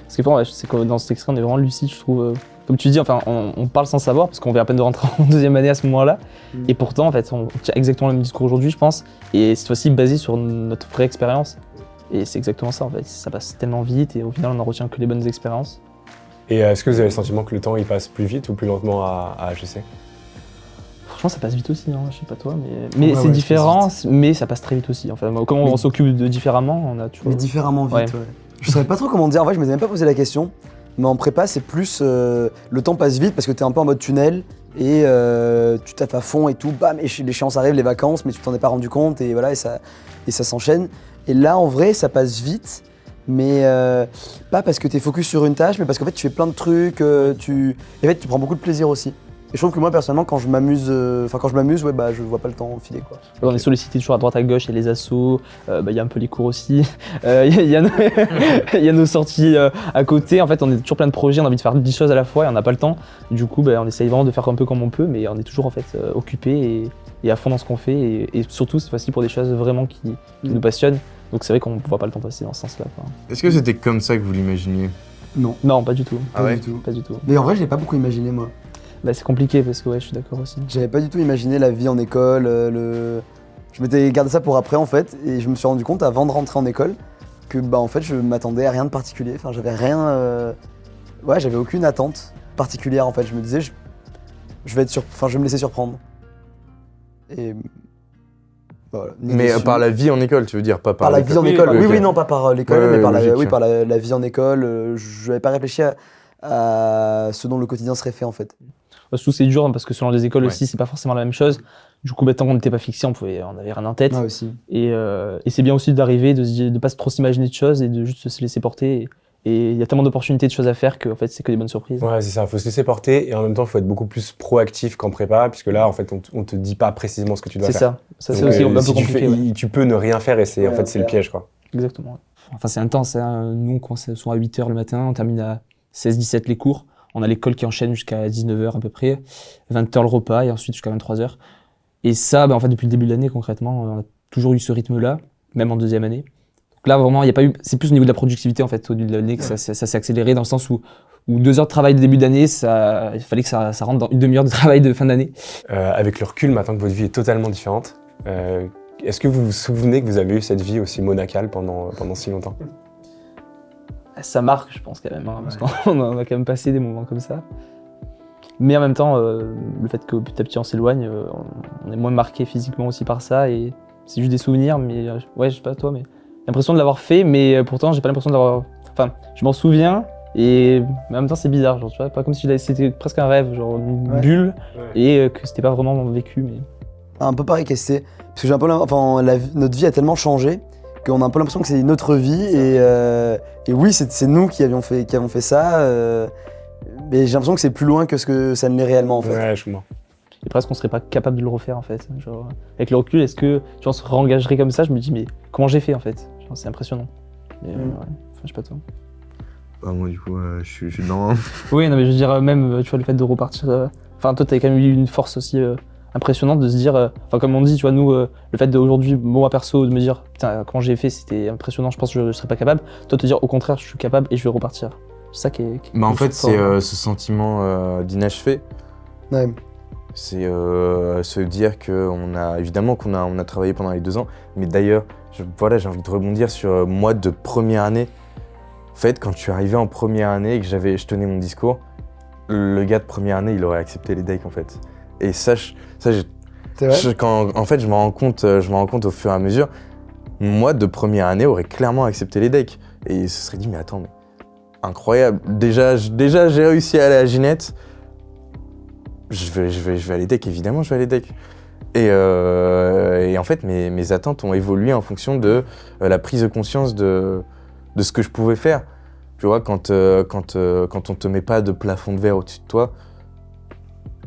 Ce qui est fort, c'est que dans cet extrait, on est vraiment lucide, je trouve. Comme tu dis, enfin, on parle sans savoir, parce qu'on vient à peine de rentrer en deuxième année à ce moment-là. Et pourtant, en fait, on tient exactement le même discours aujourd'hui, je pense. Et cette fois-ci, basé sur notre vraie expérience. Et c'est exactement ça, en fait. Ça passe tellement vite, et au final, on n'en retient que les bonnes expériences. Et est-ce que vous avez le sentiment que le temps, il passe plus vite ou plus lentement à HEC ? Franchement, ça passe vite aussi, hein. Je sais pas toi, mais Ouais, c'est ouais, différent, mais ça passe très vite aussi. Enfin, comme on s'occupe de différemment, on a toujours. Mais différemment vite, Ouais. ouais. Je savais pas trop comment dire, en vrai je m'étais même pas posé la question. Mais en prépa c'est plus, le temps passe vite parce que t'es un peu en mode tunnel et tu taffes à fond et tout, bam, et l'échéance arrive, les vacances, mais tu t'en es pas rendu compte et voilà, et ça s'enchaîne. Et là en vrai ça passe vite, mais pas parce que t'es focus sur une tâche, mais parce qu'en fait tu fais plein de trucs, et en fait tu prends beaucoup de plaisir aussi. Et je trouve que moi personnellement quand je m'amuse, ouais, bah je vois pas le temps filer quoi. On est sollicité toujours à droite à gauche, il y a les assos, il y a un peu les cours aussi, il y a nos sorties à côté. En fait, on est toujours plein de projets, on a envie de faire 10 choses à la fois et on n'a pas le temps. Du coup, on essaye vraiment de faire un peu comme on peut, mais on est toujours en fait occupé et à fond dans ce qu'on fait. Et surtout, cette fois-ci pour des choses vraiment qui nous passionnent. Donc c'est vrai qu'on ne voit pas le temps passer dans ce sens-là. Est-ce que c'était comme ça que vous l'imaginiez ? Non, Non, pas du tout. Ah ouais ? du tout. Pas du tout. Mais en vrai je l'ai pas beaucoup imaginé moi. C'est compliqué parce que ouais, je suis d'accord aussi. J'avais pas du tout imaginé la vie en école, Je m'étais gardé ça pour après en fait, et je me suis rendu compte avant de rentrer en école que bah en fait je m'attendais à rien de particulier, enfin j'avais rien... Ouais, j'avais aucune attente particulière en fait, je me disais je vais me laisser surprendre. Et... Voilà, Mais par la vie en école, tu veux dire, pas par la vie en école, Oui, oui, ok. non pas par l'école, Ouais, mais par, logique. par la vie en école, je n'avais pas réfléchi à ce dont le quotidien serait fait en fait. Surtout c'est dur hein, parce que selon les écoles Ouais. aussi, c'est pas forcément la même chose. Du coup, tant qu'on n'était pas fixé, on avait rien en tête. Ouais aussi. Et c'est bien aussi d'arriver, de pas trop s'imaginer de choses et de juste se laisser porter. Et il y a tellement d'opportunités de choses à faire que en fait, c'est que des bonnes surprises. Ouais, c'est ça, faut se laisser porter et en même temps, il faut être beaucoup plus proactif qu'en prépa, puisque là, en fait, on te dit pas précisément ce que tu dois C'est faire. ça. Ça, c'est Donc, aussi un peu si compliqué. Ouais. tu peux ne rien faire et c'est Ouais, en fait, c'est le piège, quoi. Exactement. Ouais. Enfin, c'est intense. Hein. Nous, on commence souvent à 8h le matin, on termine à 16-17 les cours. On a l'école qui enchaîne jusqu'à 19h à peu près, 20h le repas et ensuite jusqu'à 23h. Et ça, en fait, depuis le début de l'année, concrètement, on a toujours eu ce rythme-là, même en deuxième année. Donc là, vraiment, il y a pas eu. C'est plus au niveau de la productivité, en fait, au début de l'année que ça s'est accéléré dans le sens où 2 heures de travail de début d'année, il fallait que ça rentre dans une demi-heure de travail de fin d'année. Avec le recul, maintenant que votre vie est totalement différente, est-ce que vous vous souvenez que vous avez eu cette vie aussi monacale pendant si longtemps ? Ça marque, je pense, quand même, hein, parce qu'on a quand même passé des moments comme ça. Mais en même temps, le fait que petit à petit on s'éloigne, on est moins marqué physiquement aussi par ça, et c'est juste des souvenirs, mais ouais, je sais pas toi, mais j'ai l'impression de l'avoir fait, mais pourtant j'ai pas l'impression de l'avoir... Enfin, je m'en souviens, mais en même temps c'est bizarre, genre, tu vois, pas comme si c'était presque un rêve, genre une bulle, et que c'était pas vraiment vécu, mais... Un peu pareil qu'ST, parce que j'ai un peu notre vie a tellement changé qu'on a un peu l'impression que c'est une autre vie et oui, c'est nous qui avons fait ça, mais j'ai l'impression que c'est plus loin que ce que ça ne l'est réellement en fait. Ouais, je comprends. Et presque on serait pas capable de le refaire en fait. Genre, avec le recul, est-ce que tu vois, on se réengagerait comme ça? Je me dis mais comment j'ai fait en fait? Genre, c'est impressionnant. Et, ouais. Enfin, je sais pas toi. Bah, moi, du coup, je suis dans. Oui, non mais je veux dire même tu vois le fait de repartir. Enfin toi t'avais quand même eu une force aussi impressionnante de se dire. Enfin comme on dit, tu vois nous le fait d'aujourd'hui, moi perso, de me dire putain comment j'ai fait, c'était impressionnant. Je pense que je serais pas capable. Toi te dire au contraire je suis capable et je vais repartir. C'est ça qui est. Bah, en fait, fort. c'est ce sentiment d'inachevé. Ouais. C'est se dire qu'on a, évidemment qu'on a travaillé pendant les 2 ans, mais d'ailleurs, voilà, j'ai envie de rebondir sur moi de première année. En fait, quand je suis arrivé en première année et que je tenais mon discours, le gars de première année, il aurait accepté les decks en fait. Et ça, C'est vrai. en fait, je me rends compte au fur et à mesure, moi de première année aurait clairement accepté les decks. Et il se serait dit, mais attends, mais incroyable. Déjà, j'ai réussi à aller à Ginette. Je vais aller deck, évidemment, je vais aller deck. Et en fait, mes attentes ont évolué en fonction de la prise de conscience de ce que je pouvais faire. Tu vois, quand on te met pas de plafond de verre au-dessus de toi,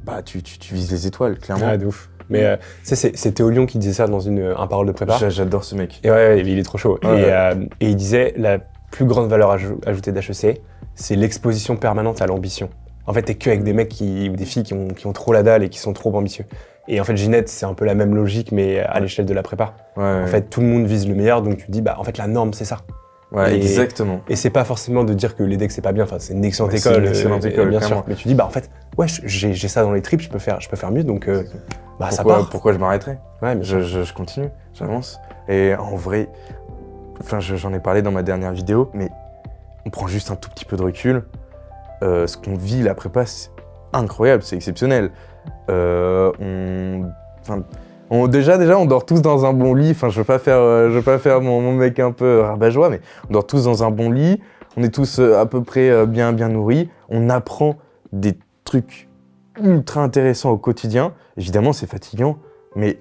bah tu vises les étoiles, clairement. Ouais, de ouf. Mais c'est Théo Lyon qui disait ça dans un parole de prépa. J'adore ce mec. Et ouais, il est trop chaud. Ouais. Et il disait la plus grande valeur ajoutée d'HEC, c'est l'exposition permanente à l'ambition. En fait, t'es que avec des mecs ou des filles qui ont trop la dalle et qui sont trop ambitieux. Et en fait, Ginette, c'est un peu la même logique, mais à l'échelle de la prépa. Ouais, En fait, tout le monde vise le meilleur, donc tu te dis, bah, en fait, la norme, c'est ça. ouais, et- exactement. Et c'est pas forcément de dire que les decks, c'est pas bien. Enfin, c'est une excellente Ouais, c'est école. une excellente école, bien sûr. clairement. Mais tu dis, bah, en fait, ouais, j'ai ça dans les tripes, je peux faire mieux, donc, bah, ça part. Pourquoi je m'arrêterais? Ouais, mais Je continue, j'avance. Et en vrai, enfin, j'en ai parlé dans ma dernière vidéo, mais on prend juste un tout petit peu de recul. Ce qu'on vit, la prépa, c'est incroyable, c'est exceptionnel. Déjà, on dort tous dans un bon lit. Enfin, je veux pas faire mon mec un peu rabat-joie, mais on dort tous dans un bon lit. On est tous à peu près bien nourris. On apprend des trucs ultra intéressants au quotidien. Évidemment, c'est fatigant, mais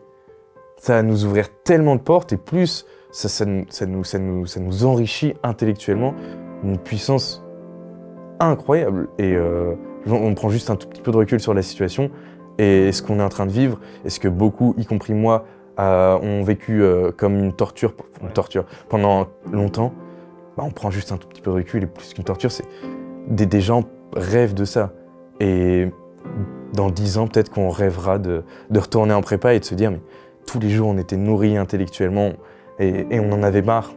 ça va nous ouvrir tellement de portes et plus, ça nous enrichit intellectuellement une puissance incroyable. Et on prend juste un tout petit peu de recul sur la situation et ce qu'on est en train de vivre, et ce que beaucoup, y compris moi, ont vécu comme une torture pendant longtemps. Bah, on prend juste un tout petit peu de recul et plus qu'une torture, c'est des gens rêvent de ça. Et dans 10 ans, peut-être qu'on rêvera de retourner en prépa et de se dire mais tous les jours on était nourris intellectuellement et on en avait marre.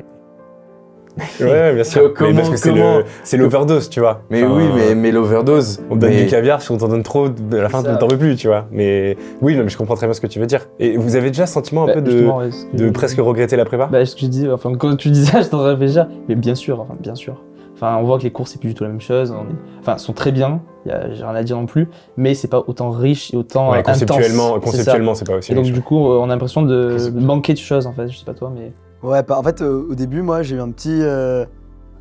Ouais, bien sûr. Comment- Mais parce que c'est l'overdose, tu vois. Mais Enfin, oui, mais l'overdose. On te donne mais- du caviar, si on t'en donne trop, à la fin, Ça. t'en veux plus, tu vois. Mais oui, non, mais je comprends très bien ce que tu veux dire. Et vous avez déjà sentiment un Bah, peu justement, ouais, ce que de je- presque regretter la prépa? Bah, ce que je dis, enfin, quand tu dis ça, je t'en réfléchir, mais bien sûr, bien sûr. Enfin, on voit que les cours, c'est plus du tout la même chose. Enfin, sont très bien, j'ai rien à dire non plus, mais c'est pas autant riche et autant Ouais, intense. conceptuellement, c'est pas aussi Et donc, riche. du coup, on a l'impression de manquer de choses, en fait. Je sais pas toi, mais. Ouais, en fait, au début, moi, j'ai eu un petit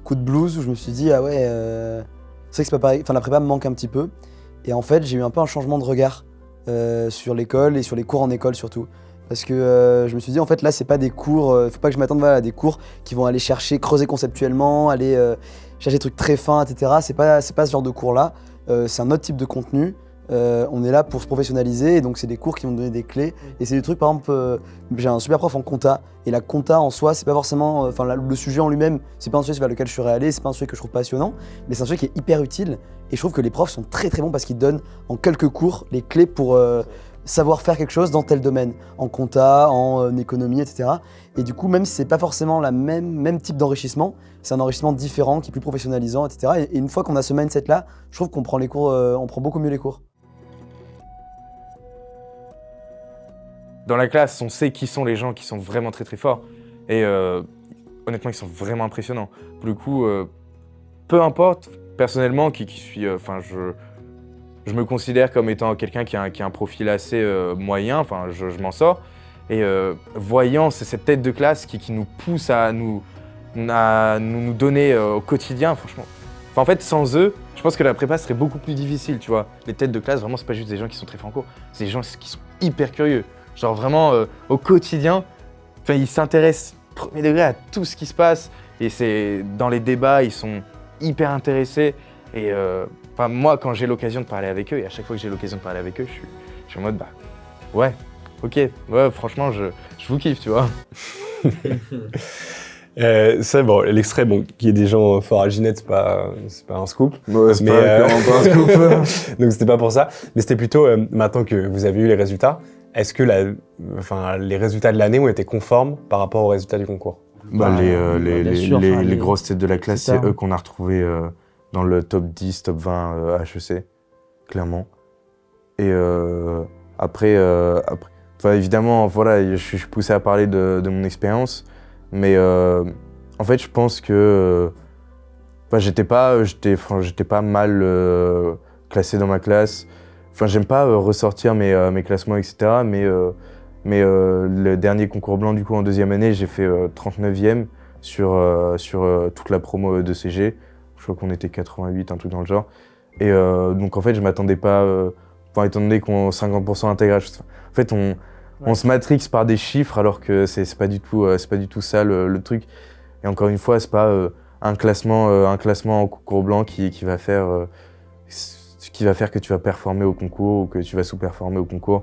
coup de blues où je me suis dit, ah ouais, c'est vrai que c'est pas pareil. Enfin, la prépa me manque un petit peu. Et en fait, j'ai eu un peu un changement de regard sur l'école et sur les cours en école surtout. Parce que je me suis dit, en fait, là, c'est pas des cours, faut pas que je m'attende à des cours qui vont aller creuser conceptuellement, aller chercher des trucs très fins, etc. C'est pas ce genre de cours-là. C'est un autre type de contenu. On est là pour se professionnaliser et donc c'est des cours qui vont donner des clés. Et c'est des trucs, par exemple, j'ai un super prof en compta. Et la compta en soi, c'est pas forcément. Enfin, le sujet en lui-même, c'est pas un sujet vers lequel je serais allé, c'est pas un sujet que je trouve passionnant, mais c'est un sujet qui est hyper utile. Et je trouve que les profs sont très très bons parce qu'ils donnent en quelques cours les clés pour savoir faire quelque chose dans tel domaine, en compta, en économie, etc. Et du coup, même si c'est pas forcément la même type d'enrichissement, c'est un enrichissement différent qui est plus professionnalisant, etc. Et une fois qu'on a ce mindset-là, je trouve qu'on prend les cours, on prend beaucoup mieux les cours. Dans la classe, on sait qui sont les gens qui sont vraiment très très forts. Et honnêtement, ils sont vraiment impressionnants. Pour le coup, peu importe, personnellement, qui suis... Enfin, je me considère comme étant quelqu'un qui a un profil assez moyen, enfin, je m'en sors. Et voyant cette tête de classe qui nous pousse à nous donner au quotidien, franchement. Enfin, en fait, sans eux, je pense que la prépa serait beaucoup plus difficile, tu vois. Les têtes de classe, vraiment, c'est pas juste des gens qui sont très forts en cours, c'est des gens qui sont hyper curieux. Genre vraiment, au quotidien, enfin, ils s'intéressent premier degré à tout ce qui se passe. Et c'est dans les débats, ils sont hyper intéressés. Et moi, quand j'ai l'occasion de parler avec eux, et à chaque fois que j'ai l'occasion de parler avec eux, je suis en mode, ouais, ok, ouais, franchement, je vous kiffe, tu vois. Ça, bon, l'extrait, bon, qu'il y ait des gens forts à Ginette, c'est pas un scoop. Ouais, c'est Mais, clairement pas un scoop. Donc c'était pas pour ça. Mais c'était plutôt, maintenant que vous avez eu les résultats, est-ce que les résultats de l'année ont été conformes par rapport aux résultats du concours? Les sûr, les grosses têtes de la classe, c'est ça. c'est eux qu'on a retrouvés dans le top 10, top 20 HEC, clairement. Et après, évidemment, voilà, je suis poussé à parler de mon expérience, mais en fait, je pense que j'étais pas mal classé dans ma classe. Enfin, j'aime pas ressortir mes classements, etc. Mais le dernier concours blanc, du coup, en deuxième année, j'ai fait 39e sur toute la promo de CG. Je crois qu'on était 88, un truc dans le genre. Et donc, en fait, je m'attendais pas... étant donné qu'on 50% intégration... En fait, on se matrixe par des chiffres alors que c'est pas du tout ça le truc. Et encore une fois, c'est pas un classement en concours blanc qui va faire que tu vas performer au concours ou que tu vas sous-performer au concours.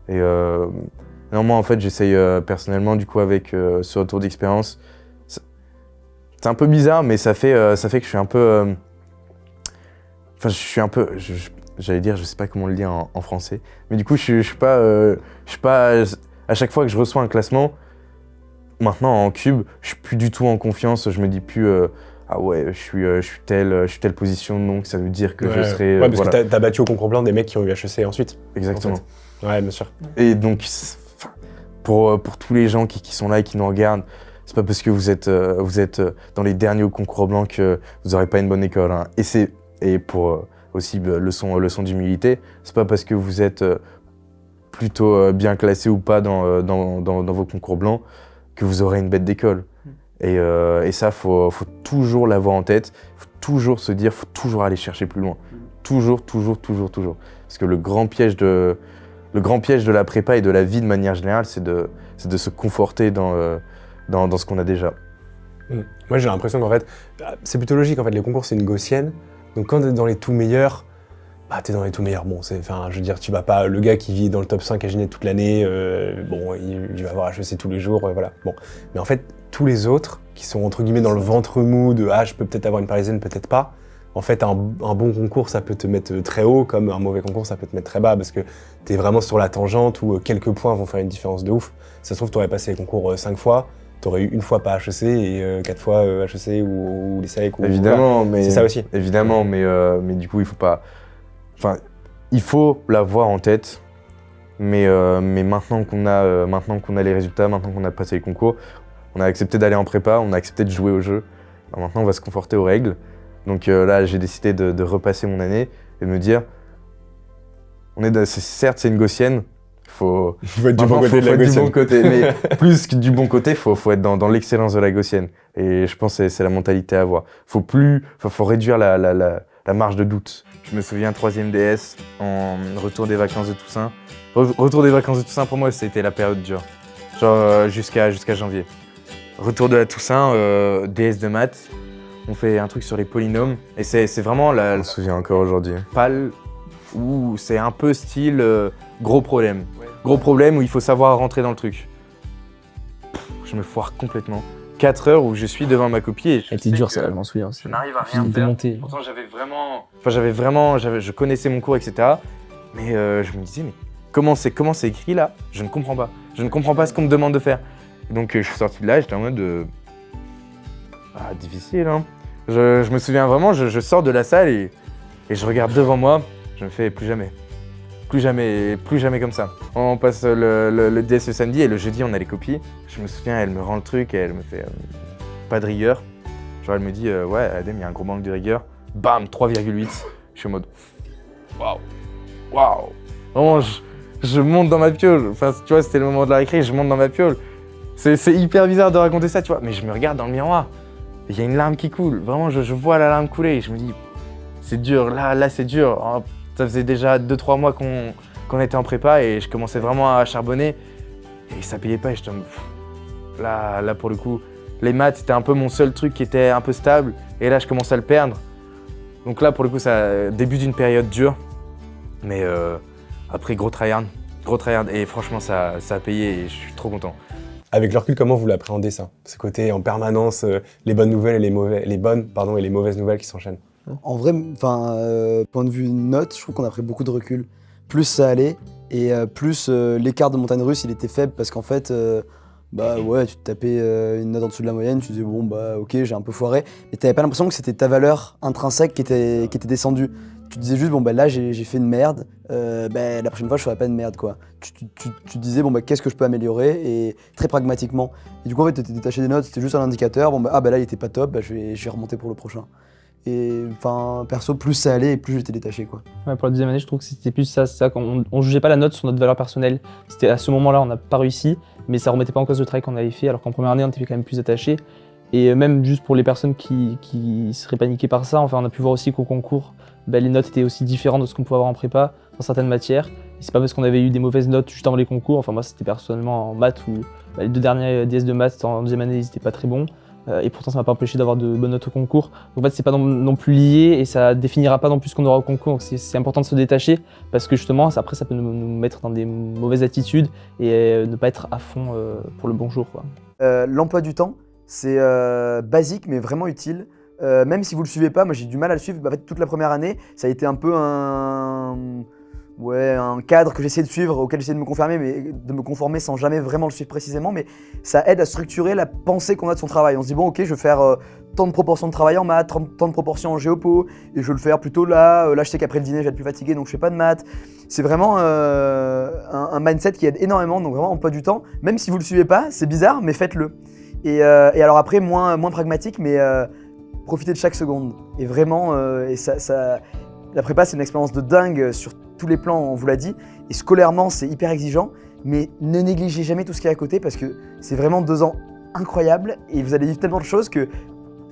Et non, moi, en fait, j'essaye personnellement, du coup, avec ce retour d'expérience. C'est un peu bizarre, mais ça fait que je suis un peu... j'allais dire, je sais pas comment le dire en français, mais du coup, je suis pas... À chaque fois que je reçois un classement, maintenant, en cube, je suis plus du tout en confiance. Je me dis plus... ah ouais, je suis telle position, donc ça veut dire que je serai... Ouais, parce voilà. que t'as battu au concours blanc des mecs qui ont eu HEC ensuite. Exactement. En fait. Ouais, bien sûr. Et donc, pour tous les gens qui sont là et qui nous regardent, c'est pas parce que vous êtes dans les derniers au concours blanc que vous n'aurez pas une bonne école. Hein. Et pour aussi leçon d'humilité, c'est pas parce que vous êtes plutôt bien classé ou pas dans vos concours blancs que vous aurez une bête d'école. Et ça, faut toujours l'avoir en tête, faut toujours se dire, faut toujours aller chercher plus loin. Toujours. Parce que le grand piège de la prépa et de la vie de manière générale, c'est de se conforter dans ce qu'on a déjà. Moi, j'ai l'impression qu'en fait, c'est plutôt logique. En fait, les concours, c'est une gaussienne. Donc, quand t'es dans les tout meilleurs, t'es dans les tout meilleurs. Bon, je veux dire, tu vas pas... Le gars qui vit dans le top 5 à Ginette toute l'année, il va avoir HEC tous les jours, voilà. Bon. Mais en fait, tous les autres, qui sont entre guillemets dans le ventre mou de « Ah, je peux peut-être avoir une parisienne, peut-être pas », en fait, un bon concours, ça peut te mettre très haut, comme un mauvais concours, ça peut te mettre très bas, parce que t'es vraiment sur la tangente où quelques points vont faire une différence de ouf. Ça se trouve, t'aurais passé les concours 5 fois, t'aurais eu une fois pas HEC et 4 fois HEC ou les SAEC. Évidemment, mais... C'est ça aussi. Évidemment, mais du coup, il faut pas... Enfin, il faut l'avoir en tête, mais maintenant qu'on a les résultats, maintenant qu'on a passé les concours, on a accepté d'aller en prépa, on a accepté de jouer au jeu. Alors maintenant, on va se conforter aux règles. Donc là, j'ai décidé de repasser mon année et de me dire, certes, c'est une gaussienne, faut être du bon côté de la gaussienne. Mais plus que du bon côté, faut être dans l'excellence de la gaussienne. Et je pense que c'est la mentalité à avoir. Faut réduire la marge de doute. Je me souviens, 3e DS, en retour des vacances de Toussaint. Retour des vacances de Toussaint, pour moi, c'était la période dure. Genre jusqu'à janvier. Retour de la Toussaint, DS de maths. On fait un truc sur les polynômes. Et c'est vraiment On me souvient encore aujourd'hui. pâle où c'est un peu style gros problème. Ouais. Gros problème où il faut savoir rentrer dans le truc. Je me foire complètement. 4 heures où je suis devant ma copie et Elle était dure, ça, je m'en souviens. je n'arrive à rien faire. Démonté. Pourtant je connaissais mon cours, etc. Mais je me disais, mais comment c'est écrit là? Je ne comprends pas. Je ne comprends pas ce qu'on me demande de faire. Et donc je suis sorti de là et j'étais en mode difficile, hein. Je me souviens vraiment, je sors de la salle et je regarde devant moi, je me fais plus jamais comme ça. On passe le DS le samedi et le jeudi on a les copies. Je me souviens, elle me rend le truc et elle me fait pas de rigueur. Genre elle me dit ouais Adem, il y a un gros manque de rigueur. Bam, 3,8. Je suis en mode waouh. Vraiment, je monte dans ma piole. Enfin, tu vois, c'était le moment de la récré, je monte dans ma piole. C'est hyper bizarre de raconter ça, tu vois. Mais je me regarde dans le miroir. Il y a une larme qui coule. Vraiment, je vois la larme couler. Et je me dis, c'est dur. Là, c'est dur. Oh, ça faisait déjà 2-3 mois qu'on était en prépa et je commençais vraiment à charbonner. Et ça payait pas. Et j'étais en mode, Là, pour le coup, les maths, c'était un peu mon seul truc qui était un peu stable. Et là, je commence à le perdre. Donc là, pour le coup, ça début d'une période dure. Mais après, gros tryhard. Et franchement, ça a payé et je suis trop content. Avec le recul, comment vous l'appréhendez ça? Ce côté en permanence, les bonnes nouvelles et les bonnes et les mauvaises nouvelles qui s'enchaînent. En vrai, point de vue note, je trouve qu'on a pris beaucoup de recul. Plus ça allait, et plus l'écart de montagne russe, il était faible parce qu'en fait, tu te tapais une note en dessous de la moyenne, tu disais bon ok, j'ai un peu foiré, mais t'avais pas l'impression que c'était ta valeur intrinsèque qui était descendue. Tu disais juste là j'ai fait une merde, la prochaine fois je ferai pas de merde quoi. Tu disais qu'est-ce que je peux améliorer, et très pragmatiquement. Et du coup en fait t'étais détaché des notes, c'était juste un indicateur, là il était pas top, je vais remonter pour le prochain. Et perso, plus ça allait et plus j'étais détaché quoi. Ouais, pour la deuxième année, je trouve que c'était plus ça, on jugeait pas la note sur notre valeur personnelle. C'était à ce moment-là, on n'a pas réussi, mais ça remettait pas en cause le travail qu'on avait fait, alors qu'en première année, on était quand même plus attaché. Et même juste pour les personnes qui seraient paniquées par ça, on a pu voir aussi qu'au concours, les notes étaient aussi différentes de ce qu'on pouvait avoir en prépa dans certaines matières. Et c'est pas parce qu'on avait eu des mauvaises notes juste avant les concours, moi c'était personnellement en maths où les 2 derniers DS de maths en deuxième année, ils étaient pas très bons. Et pourtant ça m'a pas empêché d'avoir de bonnes notes au concours. Donc en fait c'est pas non plus lié et ça définira pas non plus ce qu'on aura au concours. Donc c'est important de se détacher parce que justement après ça peut nous mettre dans des mauvaises attitudes et ne pas être à fond pour le bon jour quoi. L'emploi du temps, c'est basique mais vraiment utile. Même si vous le suivez pas, moi j'ai du mal à le suivre. En fait, toute la première année, ça a été un peu un cadre que j'essayais de suivre, auquel j'essayais de me conformer sans jamais vraiment le suivre précisément, mais ça aide à structurer la pensée qu'on a de son travail. On se dit bon ok, je vais faire tant de proportions de travail en maths, tant de proportions en géopo, et je vais le faire plutôt là. Là je sais qu'après le dîner je vais être plus fatigué donc je fais pas de maths. C'est vraiment un mindset qui aide énormément, donc vraiment emploi du temps. Même si vous le suivez pas, c'est bizarre, mais faites-le. Et alors après, moins pragmatique, mais profitez de chaque seconde. Et vraiment, la prépa c'est une expérience de dingue sur tous les plans, on vous l'a dit. Et scolairement, c'est hyper exigeant, mais ne négligez jamais tout ce qui est à côté parce que c'est vraiment 2 ans incroyables et vous allez vivre tellement de choses que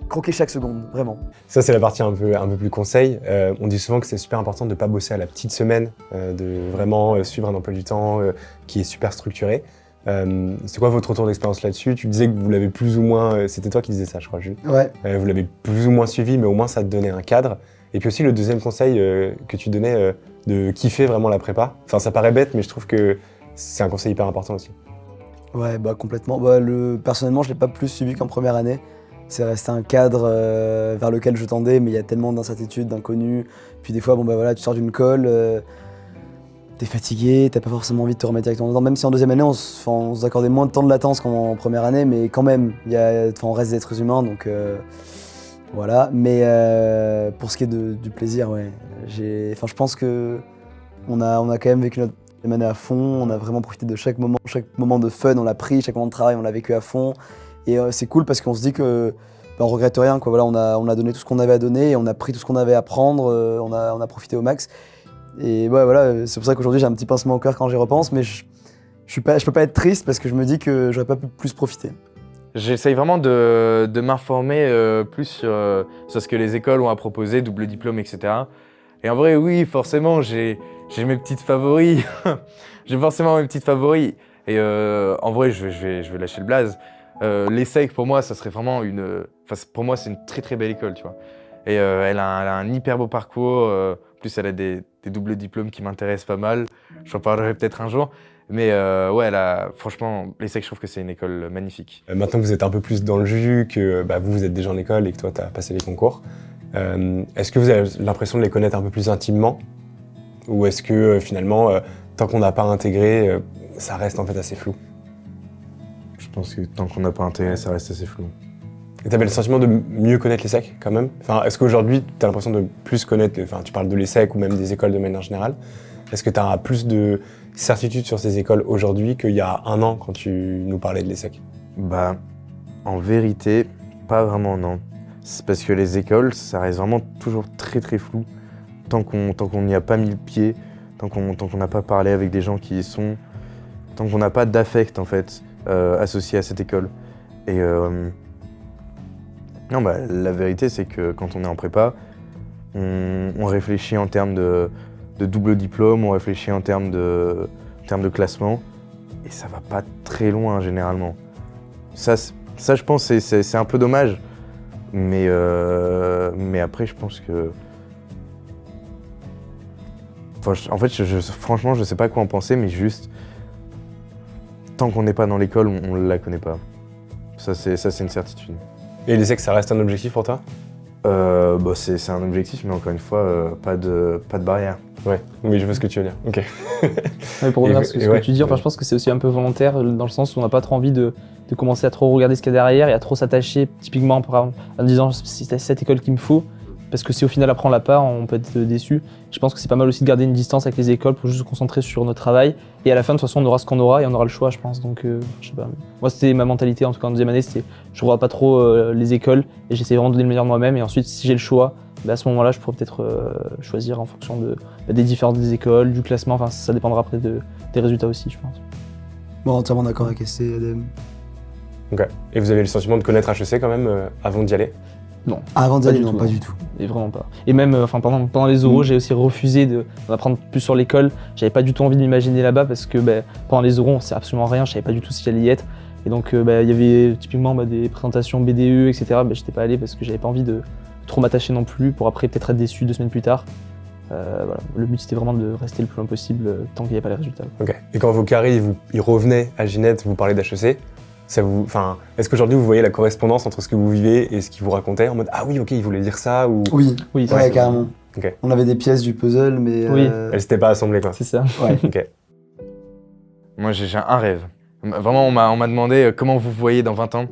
croquez chaque seconde, vraiment. Ça, c'est la partie un peu plus conseil. On dit souvent que c'est super important de ne pas bosser à la petite semaine, de vraiment suivre un emploi du temps qui est super structuré. C'est quoi votre retour d'expérience là-dessus? Tu disais que vous l'avez plus ou moins, c'était toi qui disais ça je crois Jules. Ouais. Vous l'avez plus ou moins suivi mais au moins ça te donnait un cadre. Et puis aussi le deuxième conseil que tu donnais de kiffer vraiment la prépa. Enfin ça paraît bête mais je trouve que c'est un conseil hyper important aussi. Ouais complètement. Personnellement je l'ai pas plus suivi qu'en première année. C'est resté un cadre vers lequel je tendais, mais il y a tellement d'incertitudes, d'inconnus. Puis des fois tu sors d'une colle. T'es fatigué, t'as pas forcément envie de te remettre directement dedans, même si en deuxième année on se accordait moins de temps de latence qu'en première année, mais quand même, on reste des êtres humains, donc voilà. Mais pour ce qui est du plaisir, je pense que on a quand même vécu notre deuxième année à fond, on a vraiment profité de chaque moment de fun, on l'a pris, chaque moment de travail, on l'a vécu à fond, et c'est cool parce qu'on se dit que on regrette rien, quoi. Voilà, on a donné tout ce qu'on avait à donner, et on a pris tout ce qu'on avait à prendre, on a profité au max. Et voilà, c'est pour ça qu'aujourd'hui j'ai un petit pincement au cœur quand j'y repense, mais je peux pas être triste parce que je me dis que j'aurais pas pu plus profiter. J'essaye vraiment de m'informer plus sur ce que les écoles ont à proposer, double diplôme, etc. Et en vrai, oui, forcément, j'ai mes petites favoris. J'ai forcément mes petites favoris. Et en vrai, je vais lâcher le blaze. L'ESSEC, pour moi, ça serait vraiment pour moi, c'est une très très belle école, tu vois. Et elle a un hyper beau parcours. En plus, elle a des doubles diplômes qui m'intéressent pas mal. J'en parlerai peut-être un jour. Mais franchement, l'ESSEC, je trouve que c'est une école magnifique. Maintenant que vous êtes un peu plus dans le jus, que vous êtes déjà en école et que toi, tu as passé les concours, est-ce que vous avez l'impression de les connaître un peu plus intimement? Ou est-ce que finalement, tant qu'on n'a pas intégré, ça reste en fait assez flou? Je pense que tant qu'on n'a pas intégré, ça reste assez flou. Et tu avais le sentiment de mieux connaître l'ESSEC quand même? Est-ce qu'aujourd'hui, tu as l'impression de plus connaître, tu parles de l'ESSEC ou même des écoles de manière générale, est-ce que tu as plus de certitude sur ces écoles aujourd'hui qu'il y a 1 an quand tu nous parlais de l'ESSEC? En vérité, pas vraiment, non. C'est parce que les écoles, ça reste vraiment toujours très très flou. Tant qu'on n'y a pas mis le pied, tant qu'on n'a pas parlé avec des gens qui y sont, tant qu'on n'a pas d'affect en fait associé à cette école. Et la vérité, c'est que quand on est en prépa, on réfléchit en termes de double diplôme, on réfléchit en termes de classement, et ça va pas très loin généralement. Ça, je pense, c'est un peu dommage. Mais après, je pense que... Enfin, en fait, franchement, je sais pas quoi en penser, mais juste... Tant qu'on n'est pas dans l'école, on la connaît pas. Ça, c'est une certitude. Et l'ESSEC, ça reste un objectif pour toi? C'est un objectif, mais encore une fois, pas de barrière. Ouais, oui, je vois ce que tu veux dire. Ok. Ouais, pour revenir à ce que ouais, tu dis, enfin, je pense que c'est aussi un peu volontaire dans le sens où on n'a pas trop envie de commencer à trop regarder ce qu'il y a derrière et à trop s'attacher typiquement par exemple, en disant c'est cette école qu'il me faut. Parce que si au final après on l'a pas, on peut être déçu. Je pense que c'est pas mal aussi de garder une distance avec les écoles pour juste se concentrer sur notre travail. Et à la fin, de toute façon, on aura ce qu'on aura et on aura le choix, je pense. Donc, je sais pas. Moi, c'était ma mentalité, en tout cas en deuxième année, c'était je regarde pas trop les écoles et j'essaie vraiment de donner le meilleur de moi-même. Et ensuite, si j'ai le choix, à ce moment-là, je pourrais peut-être choisir en fonction des différentes écoles, du classement. Enfin, ça dépendra après des résultats aussi, je pense. Bon, entièrement d'accord avec ST, Adem. Ok. Et vous avez le sentiment de connaître HEC quand même avant d'y aller? Non. Avant d'y aller, non, tout, pas du tout. Et vraiment pas. Et même pendant les oraux, j'ai aussi refusé d'en apprendre plus sur l'école. J'avais pas du tout envie de m'imaginer là-bas parce que pendant les oraux, on sait absolument rien. Je savais pas du tout si j'allais y être. Et donc, il y avait typiquement des présentations BDE, etc. J'étais pas allé parce que j'avais pas envie de trop m'attacher non plus pour après peut-être être déçu 2 semaines plus tard. Voilà. Le but, c'était vraiment de rester le plus loin possible tant qu'il n'y avait pas les résultats. Ok. Et quand vos carrés ils revenaient à Ginette, vous parlez d'HEC, est-ce qu'aujourd'hui vous voyez la correspondance entre ce que vous vivez et ce qu'ils vous racontaient en mode ah oui ok il voulait dire ça ou Oui, Oui, ouais, carrément. Ok. On avait des pièces du puzzle, mais... Oui. Elles s'étaient pas assemblées quoi. c'est ça. Ouais. Ok. Moi, j'ai un rêve. Vraiment, on m'a demandé comment vous voyez dans 20 ans.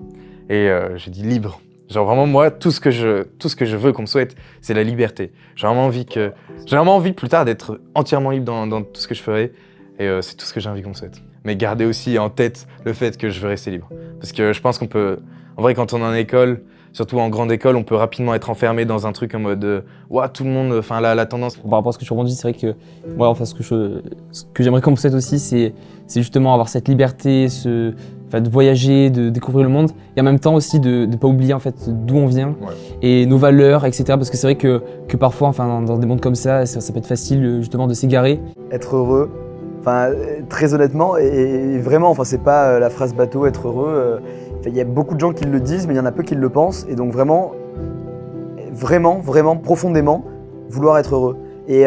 Et j'ai dit libre. Genre vraiment, moi, tout ce que je veux qu'on me souhaite, c'est la liberté. J'ai vraiment envie plus tard d'être entièrement libre dans tout ce que je ferai. Et c'est tout ce que j'ai envie qu'on me souhaite. Mais garder aussi en tête le fait que je veux rester libre. Parce que je pense qu'on peut... En vrai, quand on est en école, surtout en grande école, on peut rapidement être enfermé dans un truc en mode ouah, tout le monde, enfin la tendance. Par rapport à ce que tu rebondis, c'est vrai que moi, enfin, ce que j'aimerais qu'on me souhaite aussi, c'est justement avoir cette liberté, de voyager, de découvrir le monde, et en même temps aussi de ne pas oublier en fait d'où on vient et nos valeurs, etc. Parce que c'est vrai que parfois, enfin, dans des mondes comme ça peut être facile justement de s'égarer. Être heureux, enfin, très honnêtement, et vraiment, enfin, c'est pas la phrase bateau, être heureux. Il y a beaucoup de gens qui le disent, mais il y en a peu qui le pensent. Et donc vraiment, profondément, vouloir être heureux. Et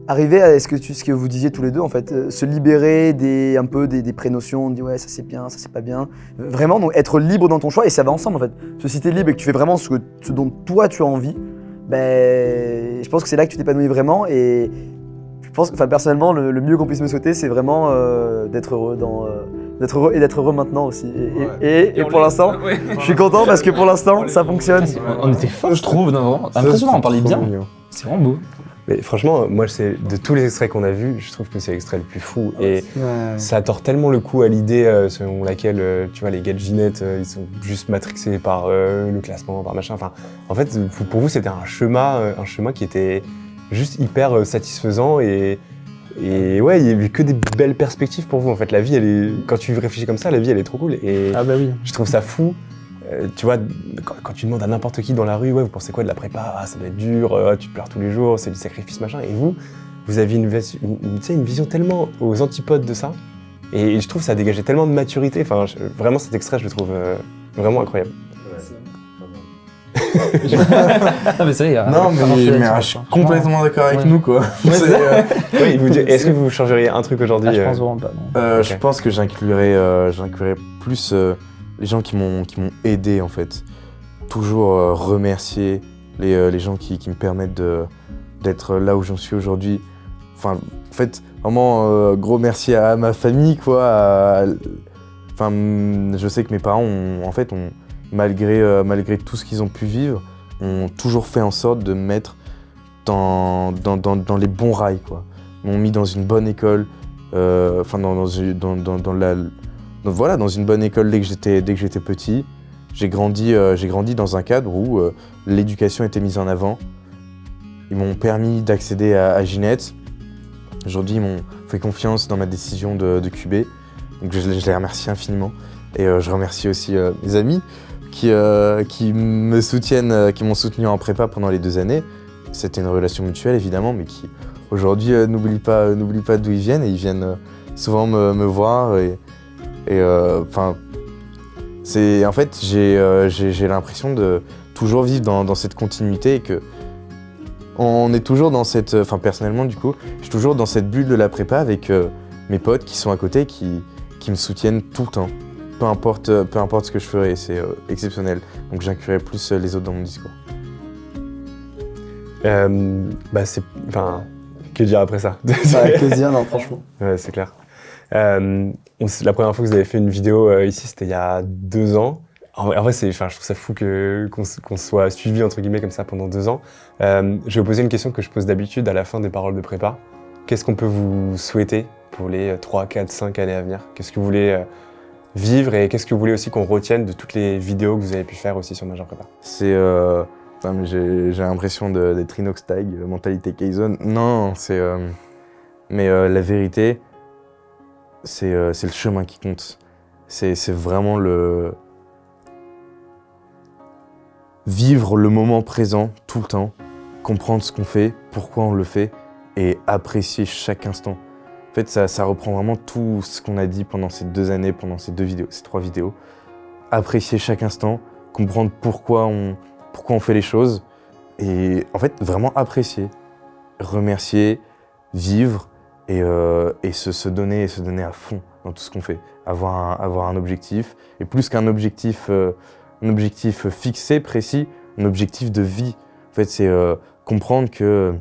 arriver à ce que vous disiez tous les deux, en fait, se libérer un peu des prénotions, on dit ouais, ça c'est bien, ça c'est pas bien. Vraiment, donc être libre dans ton choix, et ça va ensemble en fait. Parce que si t'es libre et que tu fais vraiment ce dont toi tu as envie, je pense que c'est là que tu t'épanouis vraiment. Et je pense que personnellement, le mieux qu'on puisse me souhaiter, c'est vraiment d'être heureux d'être heureux maintenant aussi. Et pour l'instant, je suis content parce que pour l'instant, ça fonctionne. On était fort, je trouve, vraiment. Impressionnant, on parlait bien. C'est vraiment beau. Mais franchement, moi, de tous les extraits qu'on a vus, je trouve que c'est l'extrait le plus fou. Et ça tord tellement le coup à l'idée selon laquelle, tu vois, les gars de Ginette, ils sont juste matrixés par le classement, par machin. Enfin, en fait, pour vous, c'était un chemin qui était juste hyper satisfaisant et ouais, il n'y avait que des belles perspectives pour vous. En fait, la vie, quand tu réfléchis comme ça, la vie, elle est trop cool. Et Ah bah oui. je trouve ça fou. Tu vois, quand tu demandes à n'importe qui dans la rue, ouais, vous pensez quoi de la prépa? Ah, ça doit être dur, tu te pleures tous les jours, c'est du sacrifice, machin. Et vous aviez une vision tellement aux antipodes de ça. Et je trouve que ça dégageait tellement de maturité. Enfin, vraiment, cet extrait, je le trouve vraiment incroyable. Ah mais c'est vrai, Non, mais je suis complètement d'accord avec nous, quoi. Oui, est-ce que vous changeriez un truc aujourd'hui? Je pense vraiment pas. Non. Je pense que j'inclurais plus les gens qui m'ont aidé, en fait. Toujours remercier les gens qui me permettent d'être là où j'en suis aujourd'hui. Enfin, en fait, vraiment, gros merci à ma famille, quoi. Enfin, je sais que mes parents, malgré tout ce qu'ils ont pu vivre, ont toujours fait en sorte de me mettre dans les bons rails, quoi. Ils m'ont mis dans une bonne école, dans une bonne école dès que j'étais petit. J'ai grandi dans un cadre où l'éducation était mise en avant. Ils m'ont permis d'accéder à Ginette. Aujourd'hui, ils m'ont fait confiance dans ma décision de QB. Donc je les remercie infiniment. Et je remercie aussi mes amis qui me soutiennent, qui m'ont soutenu en prépa pendant les 2 années. C'était une relation mutuelle évidemment, mais qui aujourd'hui n'oublie pas d'où ils viennent, et ils viennent souvent me voir En fait, j'ai l'impression de toujours vivre dans cette continuité et que on est toujours dans cette... Enfin, personnellement, du coup, je suis toujours dans cette bulle de la prépa avec mes potes qui sont à côté, qui me soutiennent tout le temps. Peu importe ce que je ferai, c'est exceptionnel. Donc j'inclurai plus les autres dans mon discours. Que dire après ça? Avec plaisir, non, franchement. Ouais, c'est clair. La première fois que vous avez fait une vidéo ici, c'était il y a 2 ans. En vrai, je trouve ça fou qu'on soit suivi entre guillemets comme ça pendant 2 ans. Je vais vous poser une question que je pose d'habitude à la fin des paroles de prépa. Qu'est-ce qu'on peut vous souhaiter pour les 3, 4, 5 années à venir? Qu'est-ce que vous voulez vivre et qu'est-ce que vous voulez aussi qu'on retienne de toutes les vidéos que vous avez pu faire aussi sur Major Prépa? J'ai l'impression d'être Inoxtag, mentalité Kaizen. Non, la vérité, c'est le chemin qui compte. C'est vraiment vivre le moment présent tout le temps, comprendre ce qu'on fait, pourquoi on le fait et apprécier chaque instant. En fait, ça reprend vraiment tout ce qu'on a dit pendant ces 2 années, pendant ces 3 vidéos. Apprécier chaque instant, comprendre pourquoi on fait les choses et en fait vraiment apprécier, remercier, vivre et se donner à fond dans tout ce qu'on fait. Avoir un objectif et plus qu'un objectif fixé, précis, un objectif de vie. En fait, c'est comprendre que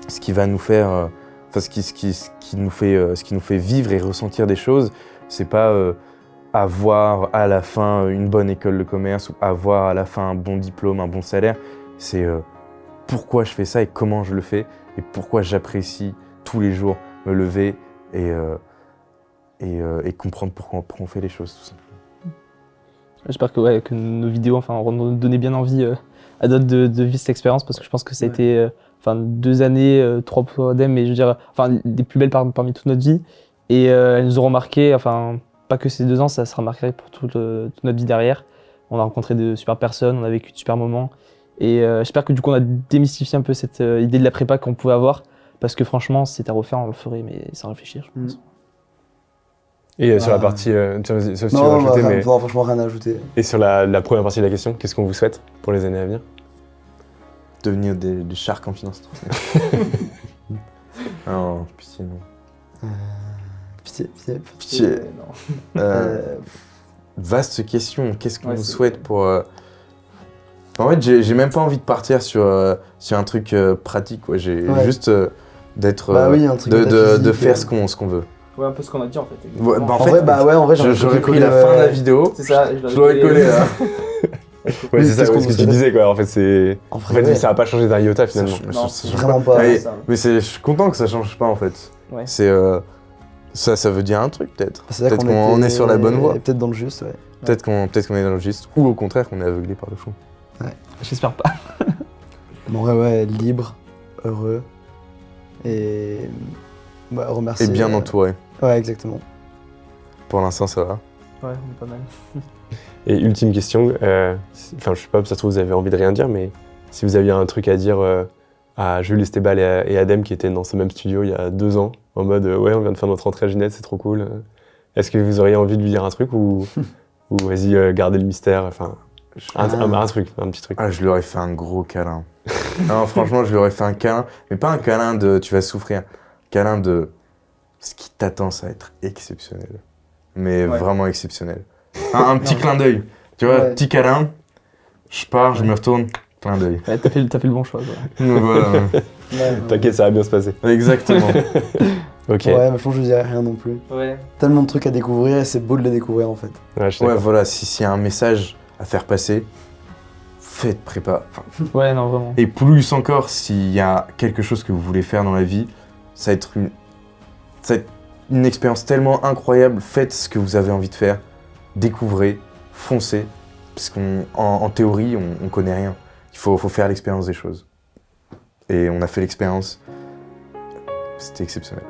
ce qui va nous faire, ce qui nous fait vivre et ressentir des choses, c'est pas avoir à la fin une bonne école de commerce ou avoir à la fin un bon diplôme, un bon salaire. C'est pourquoi je fais ça et comment je le fais et pourquoi j'apprécie tous les jours me lever et comprendre pourquoi on fait les choses, tout simplement. J'espère que nos vidéos auront donné bien envie à d'autres de vivre cette expérience parce que je pense que ça a été 2 années, 3 pour Adem, mais je veux dire, des plus belles parmi toute notre vie. Et elles nous auront marqué, pas que ces 2 ans, ça sera marqué pour toute notre vie derrière. On a rencontré de super personnes, on a vécu de super moments. Et j'espère que du coup on a démystifié un peu cette idée de la prépa qu'on pouvait avoir. Parce que franchement, si c'était à refaire, on le ferait, mais sans réfléchir, je pense. Et sur la partie, sauf si tu veux Non, rajouter, mais... franchement rien à ajouter. Et sur la première partie de la question, qu'est-ce qu'on vous souhaite pour les années à venir? Devenir des sharks en finance. Non, pitié, non. Pitié. Non. Vaste question, qu'est-ce qu'on vous souhaite pour... En fait, j'ai même pas envie de partir sur un truc pratique, quoi. J'ai juste d'être... de faire ce qu'on veut. Ouais, un peu ce qu'on a dit en fait. En vrai, j'aurais pris la fin de la vidéo, c'est ça, je l'aurais collé là. Ouais, c'est ça, ce que tu disais, quoi. En fait, ça a pas changé d'un iota finalement. Vraiment pas. Mais je suis content que ça change pas en fait. Ouais. Ça veut dire un truc peut-être. Peut-être qu'on est sur la bonne voie. Peut-être dans le juste, ouais. Peut-être qu'on est dans le juste, ou au contraire qu'on est aveuglé par le fond. Ouais. J'espère pas. En vrai, ouais, libre, heureux et remercier. Et bien entouré. Ouais, exactement. Pour l'instant, ça va. Ouais, on est pas mal. Et ultime question, je sais pas, ça se trouve vous avez envie de rien dire, mais si vous aviez un truc à dire à Jules Estébal et Adem qui étaient dans ce même studio il y a 2 ans, en mode ouais, on vient de faire notre entrée à Ginette, c'est trop cool. Est-ce que vous auriez envie de lui dire un truc ou vas-y, gardez le mystère, un truc, un petit truc. Ah, je lui aurais fait un gros câlin. Non, franchement, je lui aurais fait un câlin, mais pas un câlin de tu vas souffrir, un câlin de ce qui t'attend, ça va être exceptionnel. Mais vraiment exceptionnel. Un petit clin d'œil, tu vois, petit câlin, je pars, je me retourne, clin d'œil. Ouais, t'as fait le bon choix, quoi. Voilà. T'inquiète, ça va bien se passer. Exactement. Ok. Ouais, mais je pense que je dirais rien non plus. Ouais. Tellement de trucs à découvrir et c'est beau de les découvrir en fait. Ouais, je sais Ouais, pas. voilà, s'il y a un message à faire passer, faites prépa. Ouais, non, vraiment. Et plus encore, s'il y a quelque chose que vous voulez faire dans la vie, ça va être une expérience tellement incroyable. Faites ce que vous avez envie de faire, découvrez, foncez, parce qu'en théorie, on connaît rien. Il faut faire l'expérience des choses. Et on a fait l'expérience, c'était exceptionnel.